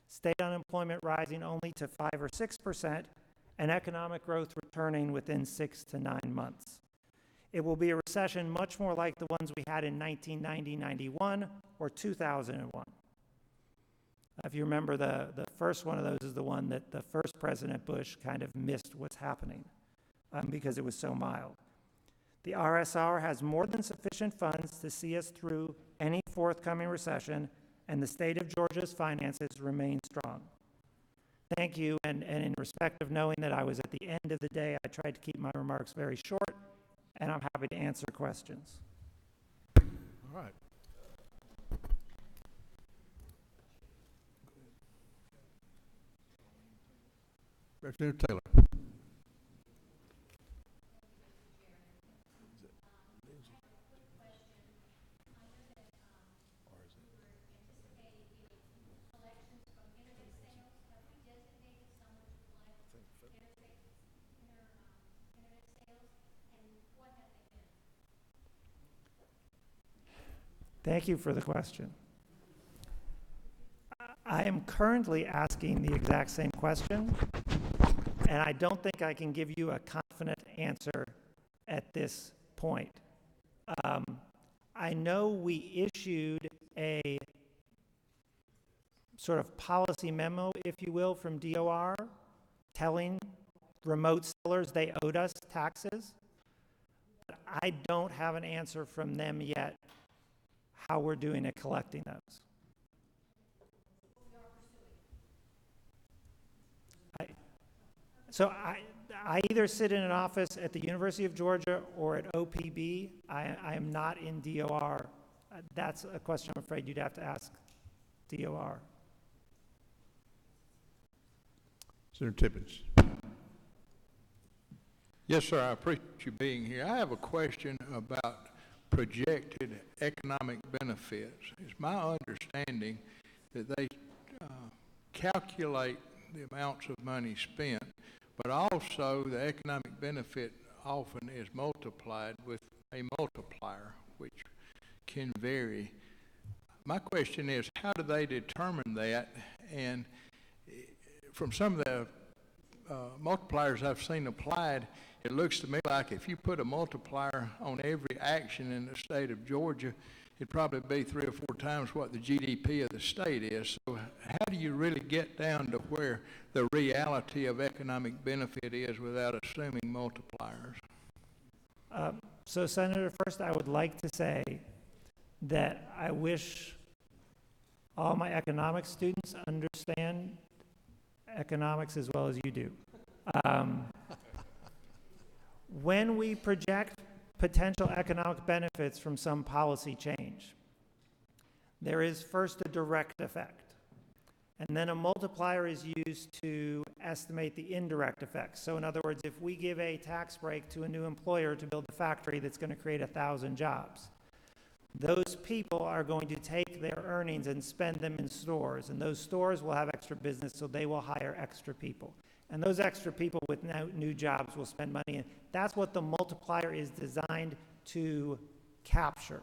state unemployment rising only to 5 or 6%, and economic growth returning within 6 to 9 months. It will be a recession much more like the ones we had in 1990-91 or 2001. If you remember, the first one of those is the one that the first President Bush kind of missed what's happening because it was so mild. The RSR has more than sufficient funds to see us through any forthcoming recession, and the state of Georgia's finances remain strong. Thank you, and in respect of knowing that I was at the end of the day, I tried to keep my remarks very short, and I'm happy to answer questions. All right. Representative Taylor. Thank you for the question. I am currently asking the exact same question, and I don't think I can give you a confident answer at this point. I know we issued a sort of policy memo, if you will, from DOR telling remote sellers they owed us taxes, but I don't have an answer from them yet how we're doing at collecting those. I either sit in an office at the University of Georgia or at OPB. I am not in DOR. That's a question I'm afraid you'd have to ask DOR. Senator Tippins. Yes, sir, I appreciate you being here. I have a question about projected economic benefits. It's my understanding that they calculate the amounts of money spent, but also the economic benefit often is multiplied with a multiplier, which can vary. My question is, how do they determine that? And from some of the multipliers I've seen applied, it looks to me like if you put a multiplier on every action in the state of Georgia, it'd probably be 3 or 4 times what the GDP of the state is. So how do you really get down to where the reality of economic benefit is without assuming multipliers? So, Senator, first I would like to say that I wish all my economics students understand economics as well as you do. When we project potential economic benefits from some policy change, there is first a direct effect, and then a multiplier is used to estimate the indirect effects. So in other words, if we give a tax break to a new employer to build a factory that's going to create 1,000 jobs, those people are going to take their earnings and spend them in stores, and those stores will have extra business, so they will hire extra people. And those extra people with new jobs will spend money, and that's what the multiplier is designed to capture.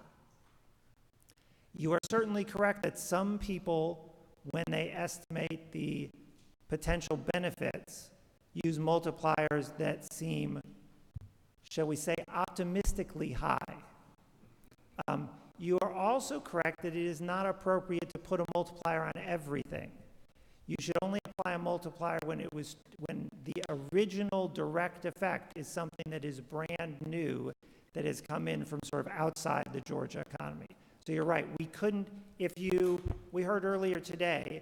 You are certainly correct that some people, when they estimate the potential benefits, use multipliers that seem, shall we say, optimistically high. You are also correct that it is not appropriate to put a multiplier on everything. You should only apply a multiplier when the original direct effect is something that is brand new, that has come in from sort of outside the Georgia economy. So you're right, we heard earlier today,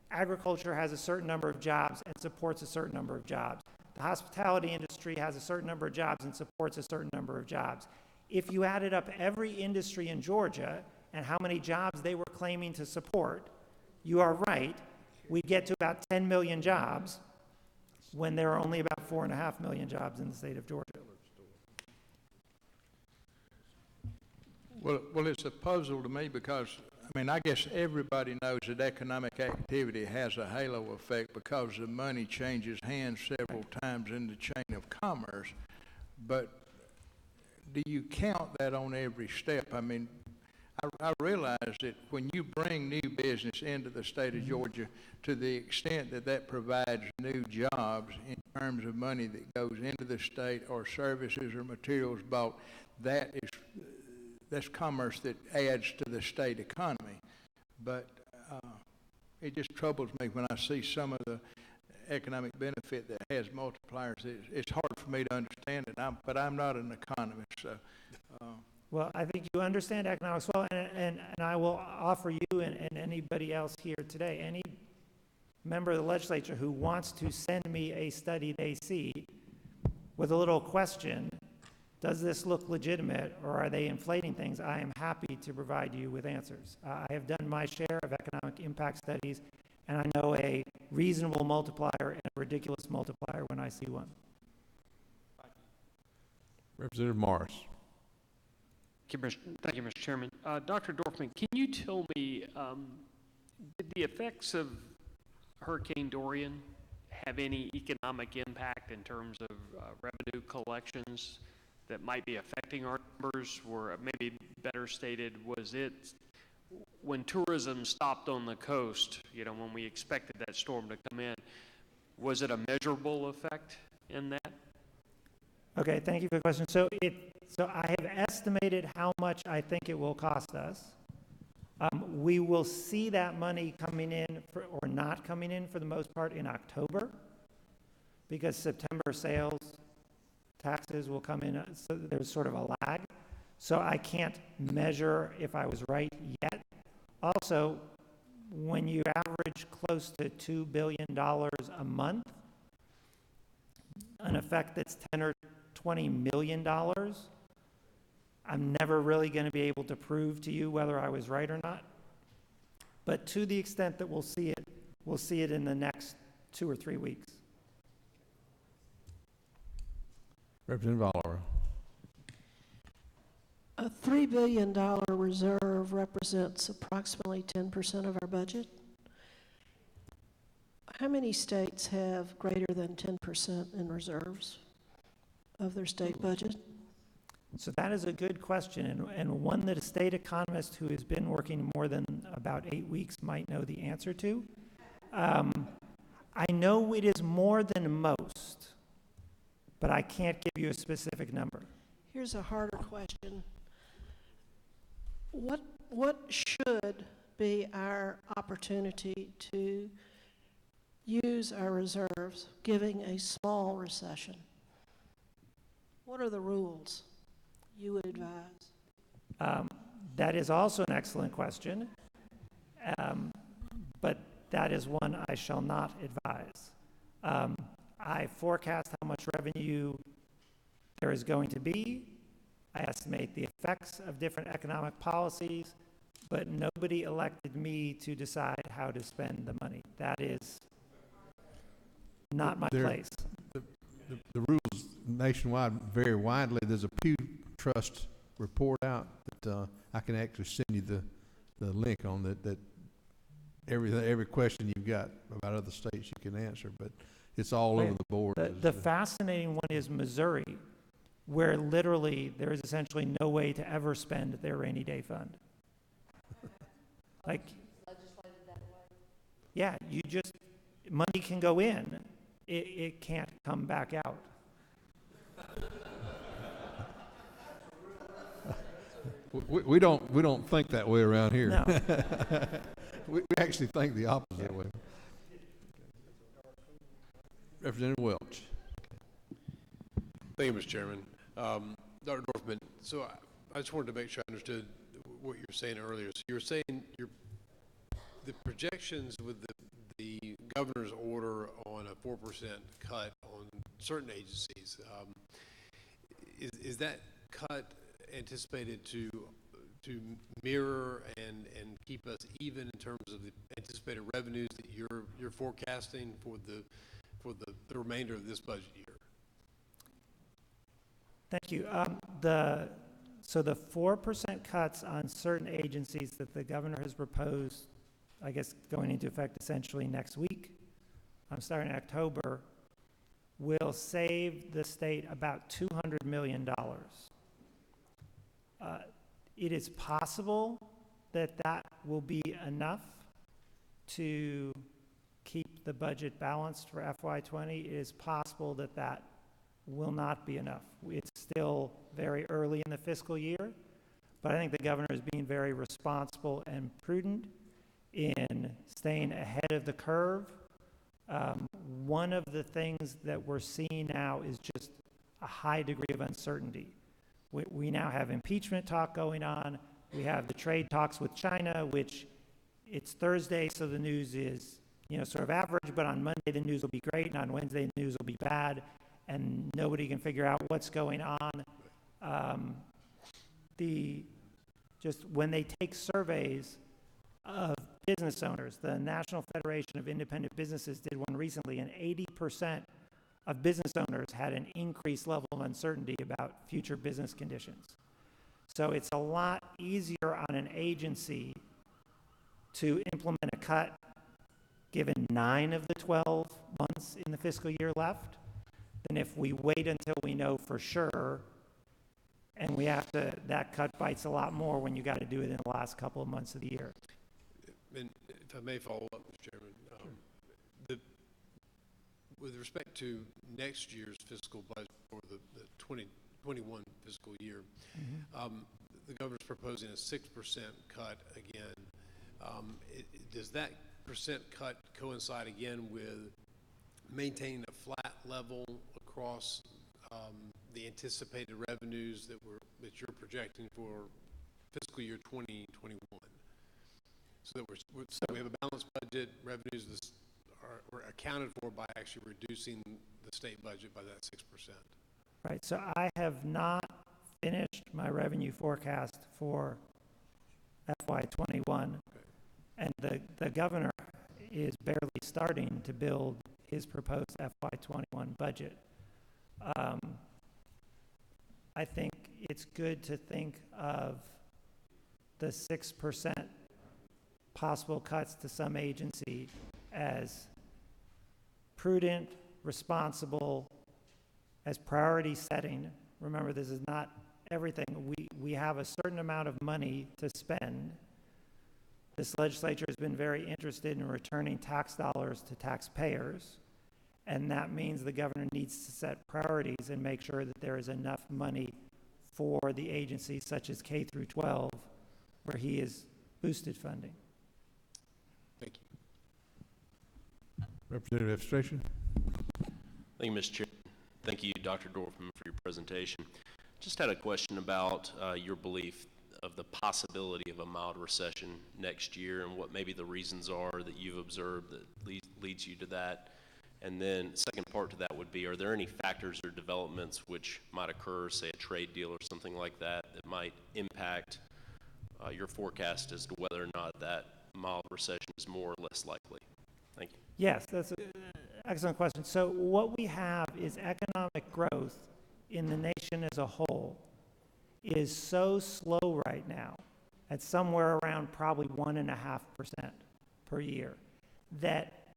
agriculture has a certain number of jobs and supports a certain number of jobs. The hospitality industry has a certain number of jobs and supports a certain number of jobs. If you added up every industry in Georgia and how many jobs they were claiming to support, you are right, we'd get to about 10 million jobs when there are only about 4.5 million jobs in the state of Georgia. Well, it's a puzzle to me because, I guess everybody knows that economic activity has a halo effect because the money changes hands several times in the chain of commerce. But do you count that on every step? I realize that when you bring new business into the state of Georgia, to the extent that that provides new jobs in terms of money that goes into the state or services or materials bought, that's commerce that adds to the state economy. But it just troubles me when I see some of the economic benefit that has multipliers. It's hard for me to understand it, but I'm not an economist. So, Well, I think you understand economics well, and I will offer you and anybody else here today, any member of the legislature who wants to send me a study they see with a little question, does this look legitimate or are they inflating things? I am happy to provide you with answers. I have done my share of economic impact studies, and I know a reasonable multiplier and a ridiculous multiplier when I see one. Representative Morris. Thank you, Mr. Chairman. Dr. Dorfman, can you tell me, did the effects of Hurricane Dorian have any economic impact in terms of revenue collections that might be affecting our numbers? Or maybe better stated, was it when tourism stopped on the coast, when we expected that storm to come in, was it a measurable effect in that? Okay, thank you for the question. So I have estimated how much I think it will cost us. We will see that money coming in or not coming in for the most part in October, because September sales taxes will come in, so there's sort of a lag. So I can't measure if I was right yet. Also, when you average close to $2 billion a month, an effect that's 10 or $20 million, I'm never really going to be able to prove to you whether I was right or not. But to the extent that we'll see it in the next 2 or 3 weeks. Representative Oliver. A $3 billion reserve represents approximately 10% of our budget. How many states have greater than 10% in reserves of their state budget? So that is a good question, and one that a state economist who has been working more than about 8 weeks might know the answer to. I know it is more than most, but I can't give you a specific number. Here's a harder question. What should be our opportunity to use our reserves, giving a small recession? What are the rules you would advise? That is also an excellent question, but that is one I shall not advise. I forecast how much revenue there is going to be. I estimate the effects of different economic policies, but nobody elected me to decide how to spend the money. That is not my place. The rules nationwide vary widely. There's a Pew Trust report out that I can actually send you the link on that every question you've got about other states you can answer, but it's all over the board. The fascinating one is Missouri, where literally there is essentially no way to ever spend their rainy day fund. Like, yeah, money can go in, it can't come back out. We don't think that way around here. No. we actually think the opposite way. Representative Welch. Thank you, Mr. Chairman. Dr. Dorfman, so I just wanted to make sure I understood what you were saying earlier. So you were saying the projections with the governor's order on a 4% cut on certain agencies, is that cut anticipated to mirror and keep us even in terms of the anticipated revenues that you're forecasting for the remainder of this budget year? Thank you. So the 4% cuts on certain agencies that the governor has proposed, I guess going into effect essentially next week, starting in October, will save the state about $200 million. It is possible that that will be enough to keep the budget balanced for FY20. It is possible that that will not be enough. It's still very early in the fiscal year, but I think the governor is being very responsible and prudent in staying ahead of the curve. One of the things that we're seeing now is just a high degree of uncertainty. We now have impeachment talk going on. We have the trade talks with China, which it's Thursday, so the news is, sort of average, but on Monday the news will be great, and on Wednesday the news will be bad, and nobody can figure out what's going on. Just when they take surveys of business owners, the National Federation of Independent Businesses did one recently, and 80% of business owners had an increased level of uncertainty about future business conditions. So it's a lot easier on an agency to implement a cut given 9 of the 12 months in the fiscal year left than if we wait until we know for sure, and that cut bites a lot more when you got to do it in the last couple of months of the year. And if I may follow up, Mr. Chairman, with respect to next year's fiscal budget for the 2021 fiscal year, the governor's proposing a 6% cut again. Does that percent cut coincide again with maintaining a flat level across the anticipated revenues that you're projecting for fiscal year 2021? So that we have a balanced budget, revenues are accounted for by actually reducing the state budget by that 6%. Right, so I have not finished my revenue forecast for FY21, and the governor is barely starting to build his proposed FY21 budget. I think it's good to think of the 6% possible cuts to some agency as prudent, responsible, as priority setting. Remember, this is not everything. We have a certain amount of money to spend. This legislature has been very interested in returning tax dollars to taxpayers, and that means the governor needs to set priorities and make sure that there is enough money for the agencies such as K through 12, where he has boosted funding. Thank you. Representative Strachen. Thank you, Mr. Chair. Thank you, Dr. Dorfman, for your presentation. Just had a question about your belief of the possibility of a mild recession next year and what maybe the reasons are that you've observed that leads you to that. And then second part to that would be, are there any factors or developments which might occur, say a trade deal or something like that, that might impact your forecast as to whether or not that mild recession is more or less likely? Thank you. Yes, that's an excellent question. So what we have is economic growth in the nation as a whole is so slow right now, at somewhere around probably 1.5% per year, that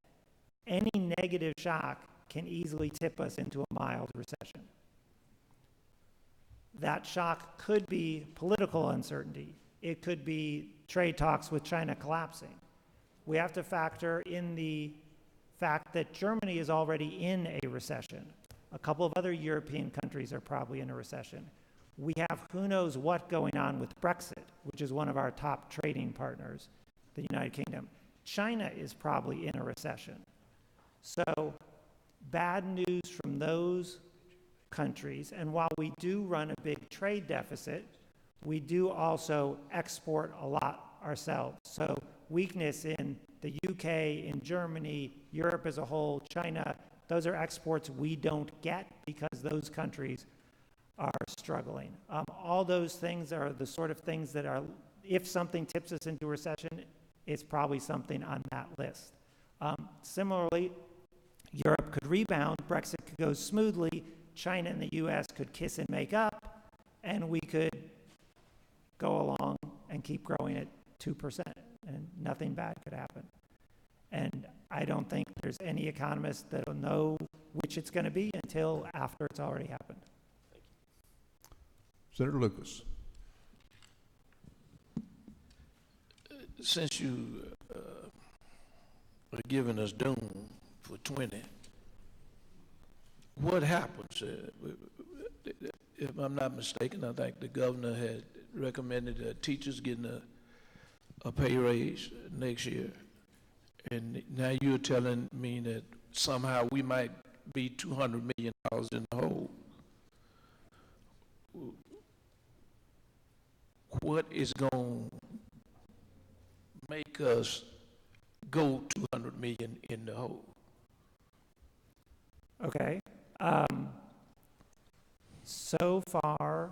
any negative shock can easily tip us into a mild recession. That shock could be political uncertainty. It could be trade talks with China collapsing. We have to factor in the fact that Germany is already in a recession. A couple of other European countries are probably in a recession. We have who knows what going on with Brexit, which is one of our top trading partners, the United Kingdom. China is probably in a recession. So bad news from those countries, and while we do run a big trade deficit, we do also export a lot ourselves. So weakness in the UK, in Germany, Europe as a whole, China, those are exports we don't get because those countries are struggling. All those things are the sort of things that are, if something tips us into recession, it's probably something on that list. Similarly, Europe could rebound, Brexit could go smoothly, China and the US could kiss and make up, and we could go along and keep growing at 2%, and nothing bad could happen. And I don't think there's any economist that'll know which it's going to be until after it's already happened. Senator Lucas. Since you are giving us doom for 20, what happens? If I'm not mistaken, I think the governor had recommended that teachers getting a pay raise next year. And now you're telling me that somehow we might be $200 million in the hole. What is going to make us go $200 million in the hole? Okay. So far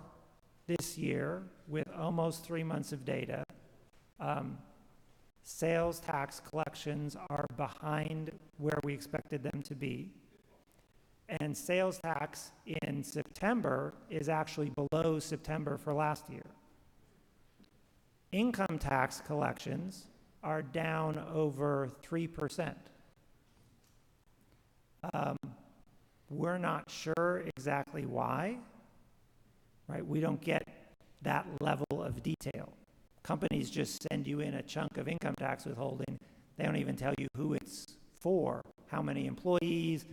this year, with almost 3 months of data, sales tax collections are behind where we expected them to be. And sales tax in September is actually below September for last year. Income tax collections are down over 3%. We're not sure exactly why, right? We don't get that level of detail. Companies just send you in a chunk of income tax withholding. They don't even tell you who it's for, how many employees,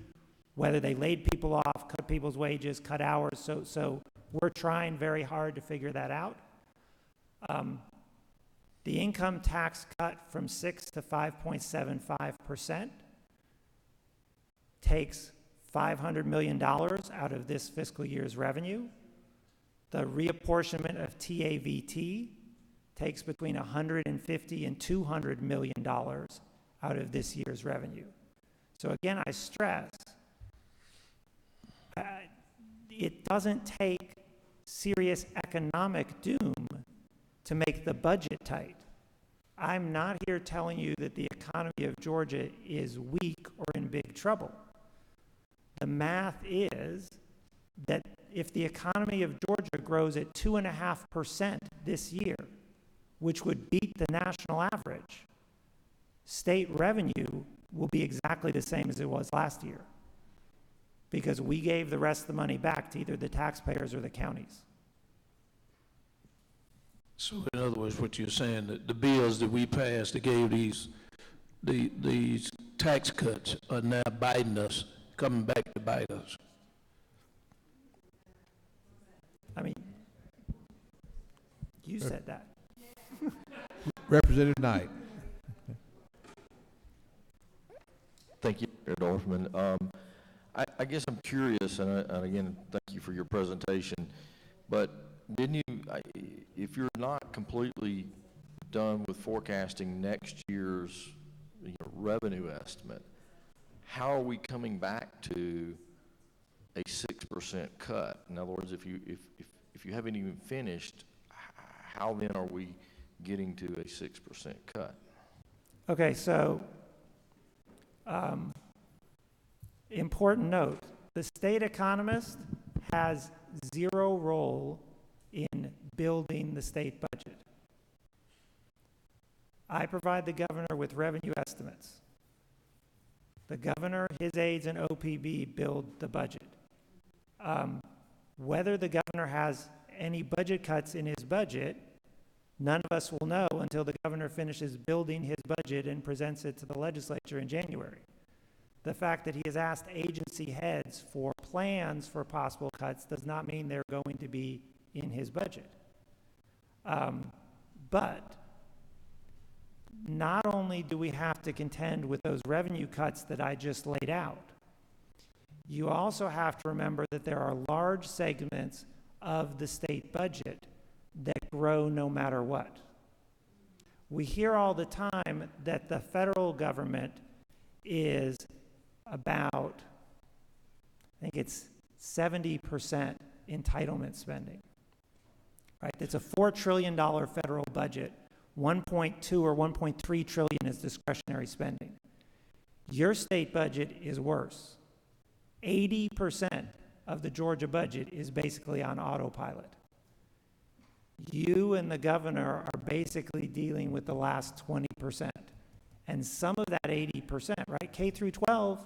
whether they laid people off, cut people's wages, cut hours. So we're trying very hard to figure that out. The income tax cut from 6 to 5.75% takes $500 million out of this fiscal year's revenue. The reapportionment of TAVT takes between $150 and $200 million out of this year's revenue. So again, I stress, it doesn't take serious economic doom to make the budget tight. I'm not here telling you that the economy of Georgia is weak or in big trouble. The math is that if the economy of Georgia grows at 2.5% this year, which would beat the national average, state revenue will be exactly the same as it was last year, because we gave the rest of the money back to either the taxpayers or the counties. So in other words, what you're saying, that the bills that we passed that gave these tax cuts are now biting us, coming back to bite us. I mean, you said that. Representative Knight. Thank you, Mayor Dorfman. I guess I'm curious, and again, thank you for your presentation, but didn't you, if you're not completely done with forecasting next year's revenue estimate, how are we coming back to a 6% cut? In other words, if you haven't even finished, how then are we getting to a 6% cut? Okay, so important note, the state economist has zero role in building the state budget. I provide the governor with revenue estimates. The governor, his aides, and OPB build the budget. Whether the governor has any budget cuts in his budget, none of us will know until the governor finishes building his budget and presents it to the legislature in January. The fact that he has asked agency heads for plans for possible cuts does not mean they're going to be in his budget. But not only do we have to contend with those revenue cuts that I just laid out, you also have to remember that there are large segments of the state budget that grow no matter what. We hear all the time that the federal government is about, I think it's 70% entitlement spending, right? It's a $4 trillion federal budget. 1.2 or 1.3 trillion is discretionary spending. Your state budget is worse. 80% of the Georgia budget is basically on autopilot. You and the governor are basically dealing with the last 20%. And some of that 80%, right? K through 12,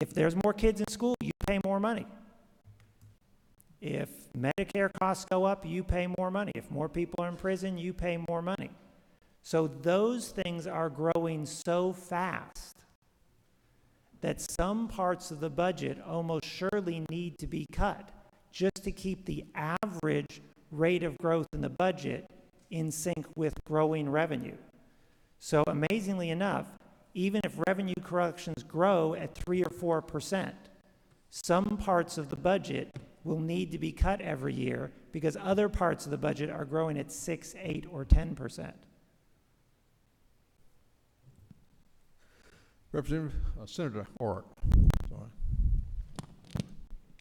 if there's more kids in school, you pay more money. If Medicare costs go up, you pay more money. If more people are in prison, you pay more money. So those things are growing so fast that some parts of the budget almost surely need to be cut just to keep the average rate of growth in the budget in sync with growing revenue. So amazingly enough, even if revenue collections grow at 3 or 4%, some parts of the budget will need to be cut every year because other parts of the budget are growing at 6, 8, or 10%. Representative Senator Orrick.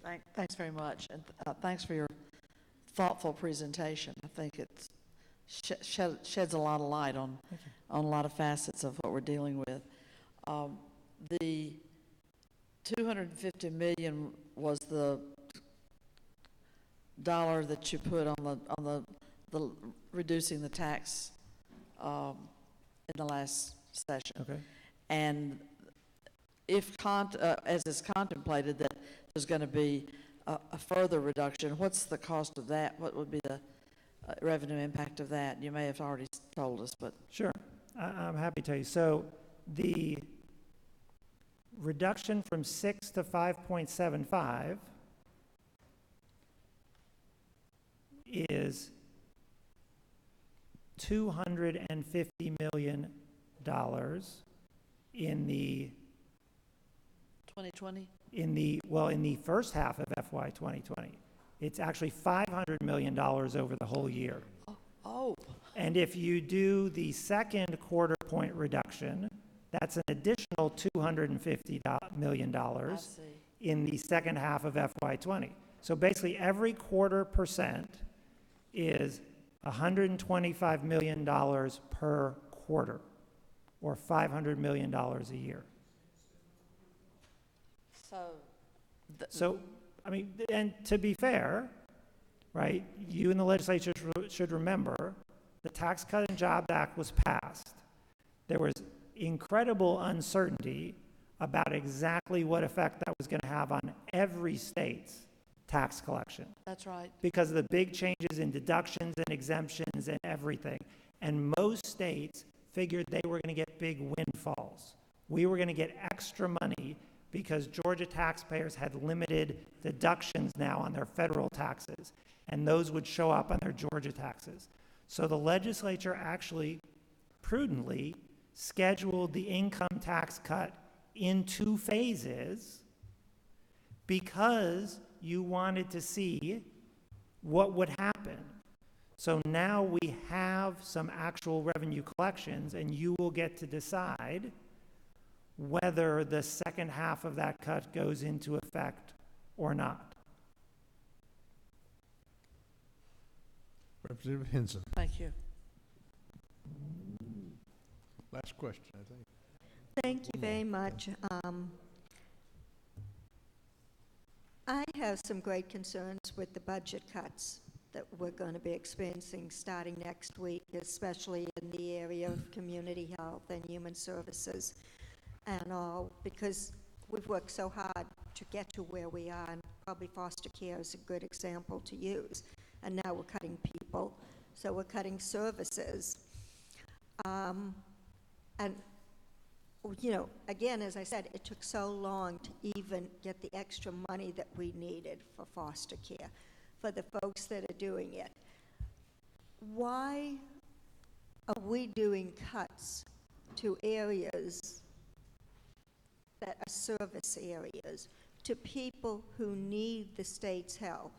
Sorry. Thanks very much, and thanks for your thoughtful presentation. I think it sheds a lot of light on a lot of facets of what we're dealing with. The $250 million was the dollar that you put on the reducing the tax in the last session. Okay. And if as is contemplated that there's going to be a further reduction, what's the cost of that? What would be the revenue impact of that? You may have already told us, but sure, I'm happy to tell you. So the reduction from 6 to 5.75 is $250 million in the 2020? In the first half of FY 2020. It's actually $500 million over the whole year. Oh. And if you do the second quarter point reduction, that's an additional $250 million in the second half of FY 20. So basically every quarter percent is $125 million per quarter, or $500 million a year. So, I mean, and to be fair, right, you in the legislature should remember the Tax Cut and Jobs Act was passed. There was incredible uncertainty about exactly what effect that was going to have on every state's tax collection. That's right. Because of the big changes in deductions and exemptions and everything. And most states figured they were going to get big windfalls. We were going to get extra money because Georgia taxpayers had limited deductions now on their federal taxes, and those would show up on their Georgia taxes. So the legislature actually prudently scheduled the income tax cut in 2 phases because you wanted to see what would happen. So now we have some actual revenue collections, and you will get to decide whether the second half of that cut goes into effect or not. Representative Henson. Thank you. Last question, I think. Thank you very much. I have some great concerns with the budget cuts that we're going to be experiencing starting next week, especially in the area of community health and human services and all, because we've worked so hard to get to where we are, and probably foster care is a good example to use. And now we're cutting people, so we're cutting services. And you know, again, as I said, it took so long to even get the extra money that we needed for foster care, for the folks that are doing it. Why are we doing cuts to areas that are service areas, to people who need the state's help?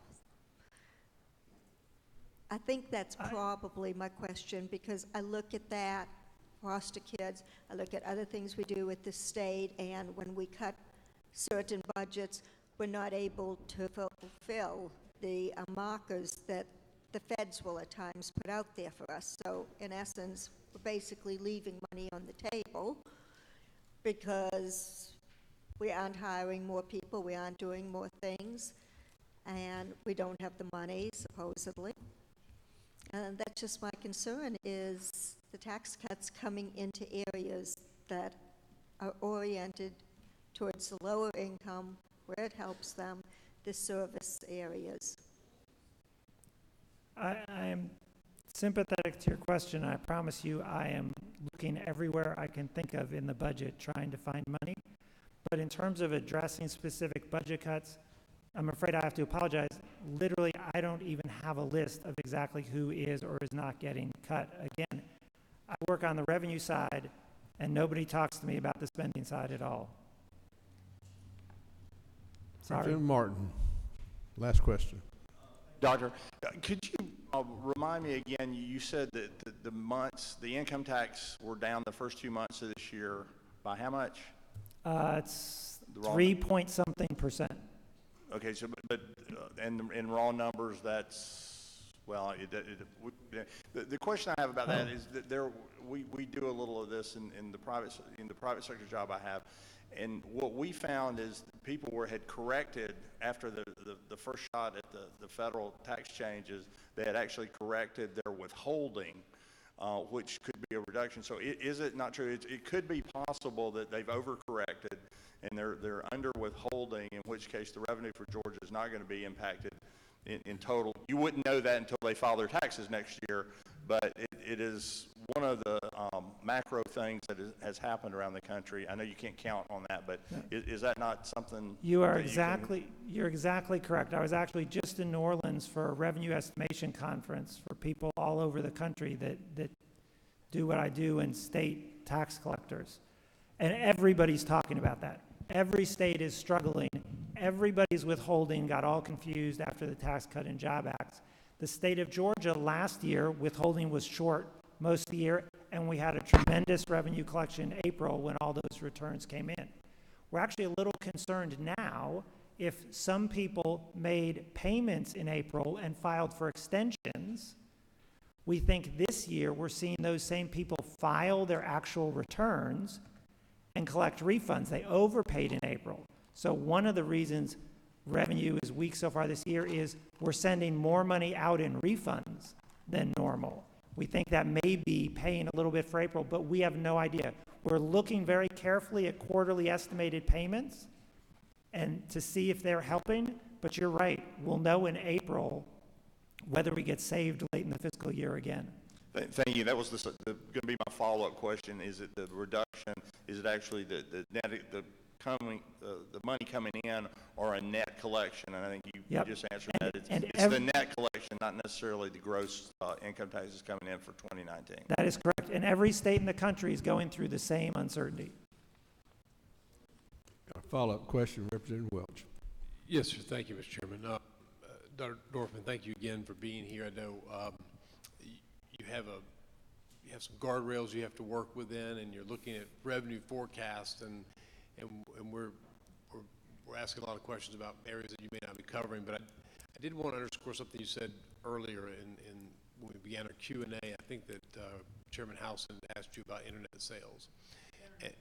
I think that's probably my question, because I look at that, foster kids, I look at other things we do with the state, and when we cut certain budgets, we're not able to fulfill the markers that the feds will at times put out there for us. So in essence, we're basically leaving money on the table because we aren't hiring more people, we aren't doing more things, and we don't have the money, supposedly. And that's just my concern, is the tax cuts coming into areas that are oriented towards the lower income, where it helps them, the service areas. I am sympathetic to your question. I promise you I am looking everywhere I can think of in the budget trying to find money. But in terms of addressing specific budget cuts, I'm afraid I have to apologize. Literally, I don't even have a list of exactly who is or is not getting cut. Again, I work on the revenue side, and nobody talks to me about the spending side at all. Sorry. Representative Martin, last question. Doctor, could you remind me again, you said that the income tax were down the first 2 months of this year by how much? It's 3-point-something%. Okay, so, but in raw numbers, that's, well, the question I have about that is that we do a little of this in the private sector job I have, and what we found is people had corrected after the first shot at the federal tax changes. They had actually corrected their withholding, which could be a reduction. So is it not true? It could be possible that they've overcorrected and they're under withholding, in which case the revenue for Georgia is not going to be impacted in total. You wouldn't know that until they file their taxes next year, but it is one of the macro things that has happened around the country. I know you can't count on that, but is that not something? You're exactly correct. I was actually just in New Orleans for a revenue estimation conference for people all over the country that do what I do in state tax collectors. And everybody's talking about that. Every state is struggling. Everybody's withholding got all confused after the Tax Cut and Job Act. The state of Georgia last year, withholding was short most of the year, and we had a tremendous revenue collection in April when all those returns came in. We're actually a little concerned now if some people made payments in April and filed for extensions. We think this year we're seeing those same people file their actual returns and collect refunds. They overpaid in April. So one of the reasons revenue is weak so far this year is we're sending more money out in refunds than normal. We think that may be paying a little bit for April, but we have no idea. We're looking very carefully at quarterly estimated payments and to see if they're helping, but you're right, we'll know in April whether we get saved late in the fiscal year again. Thank you. That was going to be my follow-up question. Is it the reduction? Is it actually the money coming in, or a net collection? And I think you just answered that. It's the net collection, not necessarily the gross income taxes coming in for 2019. That is correct. And every state in the country is going through the same uncertainty. Got a follow-up question, Representative Welch. Yes, sir. Thank you, Mr. Chairman. Dr. Dorfman, thank you again for being here. I know you have some guardrails you have to work within, and you're looking at revenue forecasts, and we're asking a lot of questions about areas that you may not be covering. But I did want to underscore something you said earlier when we began our Q&A. I think that Chairman Howson asked you about internet sales. And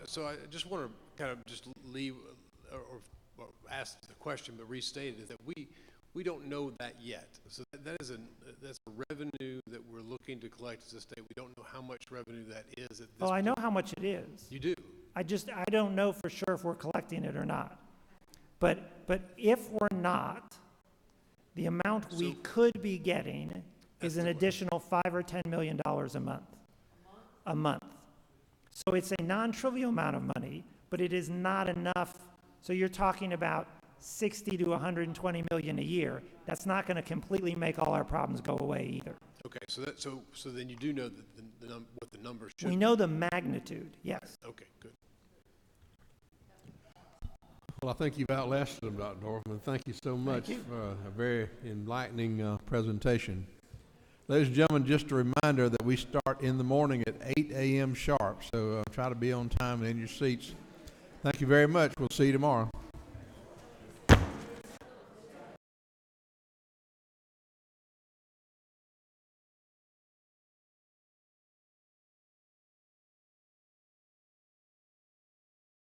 so I just want to kind of just leave or ask the question, but restate it, is that we don't know that yet. So that's a revenue that we're looking to collect as a state. We don't know how much revenue that is at this Well, I know how much it is. You do? I don't know for sure if we're collecting it or not. But if we're not, the amount we could be getting is an additional $5 or $10 million a month. A month. So it's a non-trivial amount of money, but it is not enough. So you're talking about 60 to 120 million a year. That's not going to completely make all our problems go away either. Okay, so then you do know that what the numbers should We know the magnitude, yes. Okay, good. Well, I think you've outlasted them, Dr. Dorfman. Thank you so much for a very enlightening presentation. Ladies and gentlemen, just a reminder that we start in the morning at 8 a.m. sharp, so try to be on time and in your seats. Thank you very much. We'll see you tomorrow.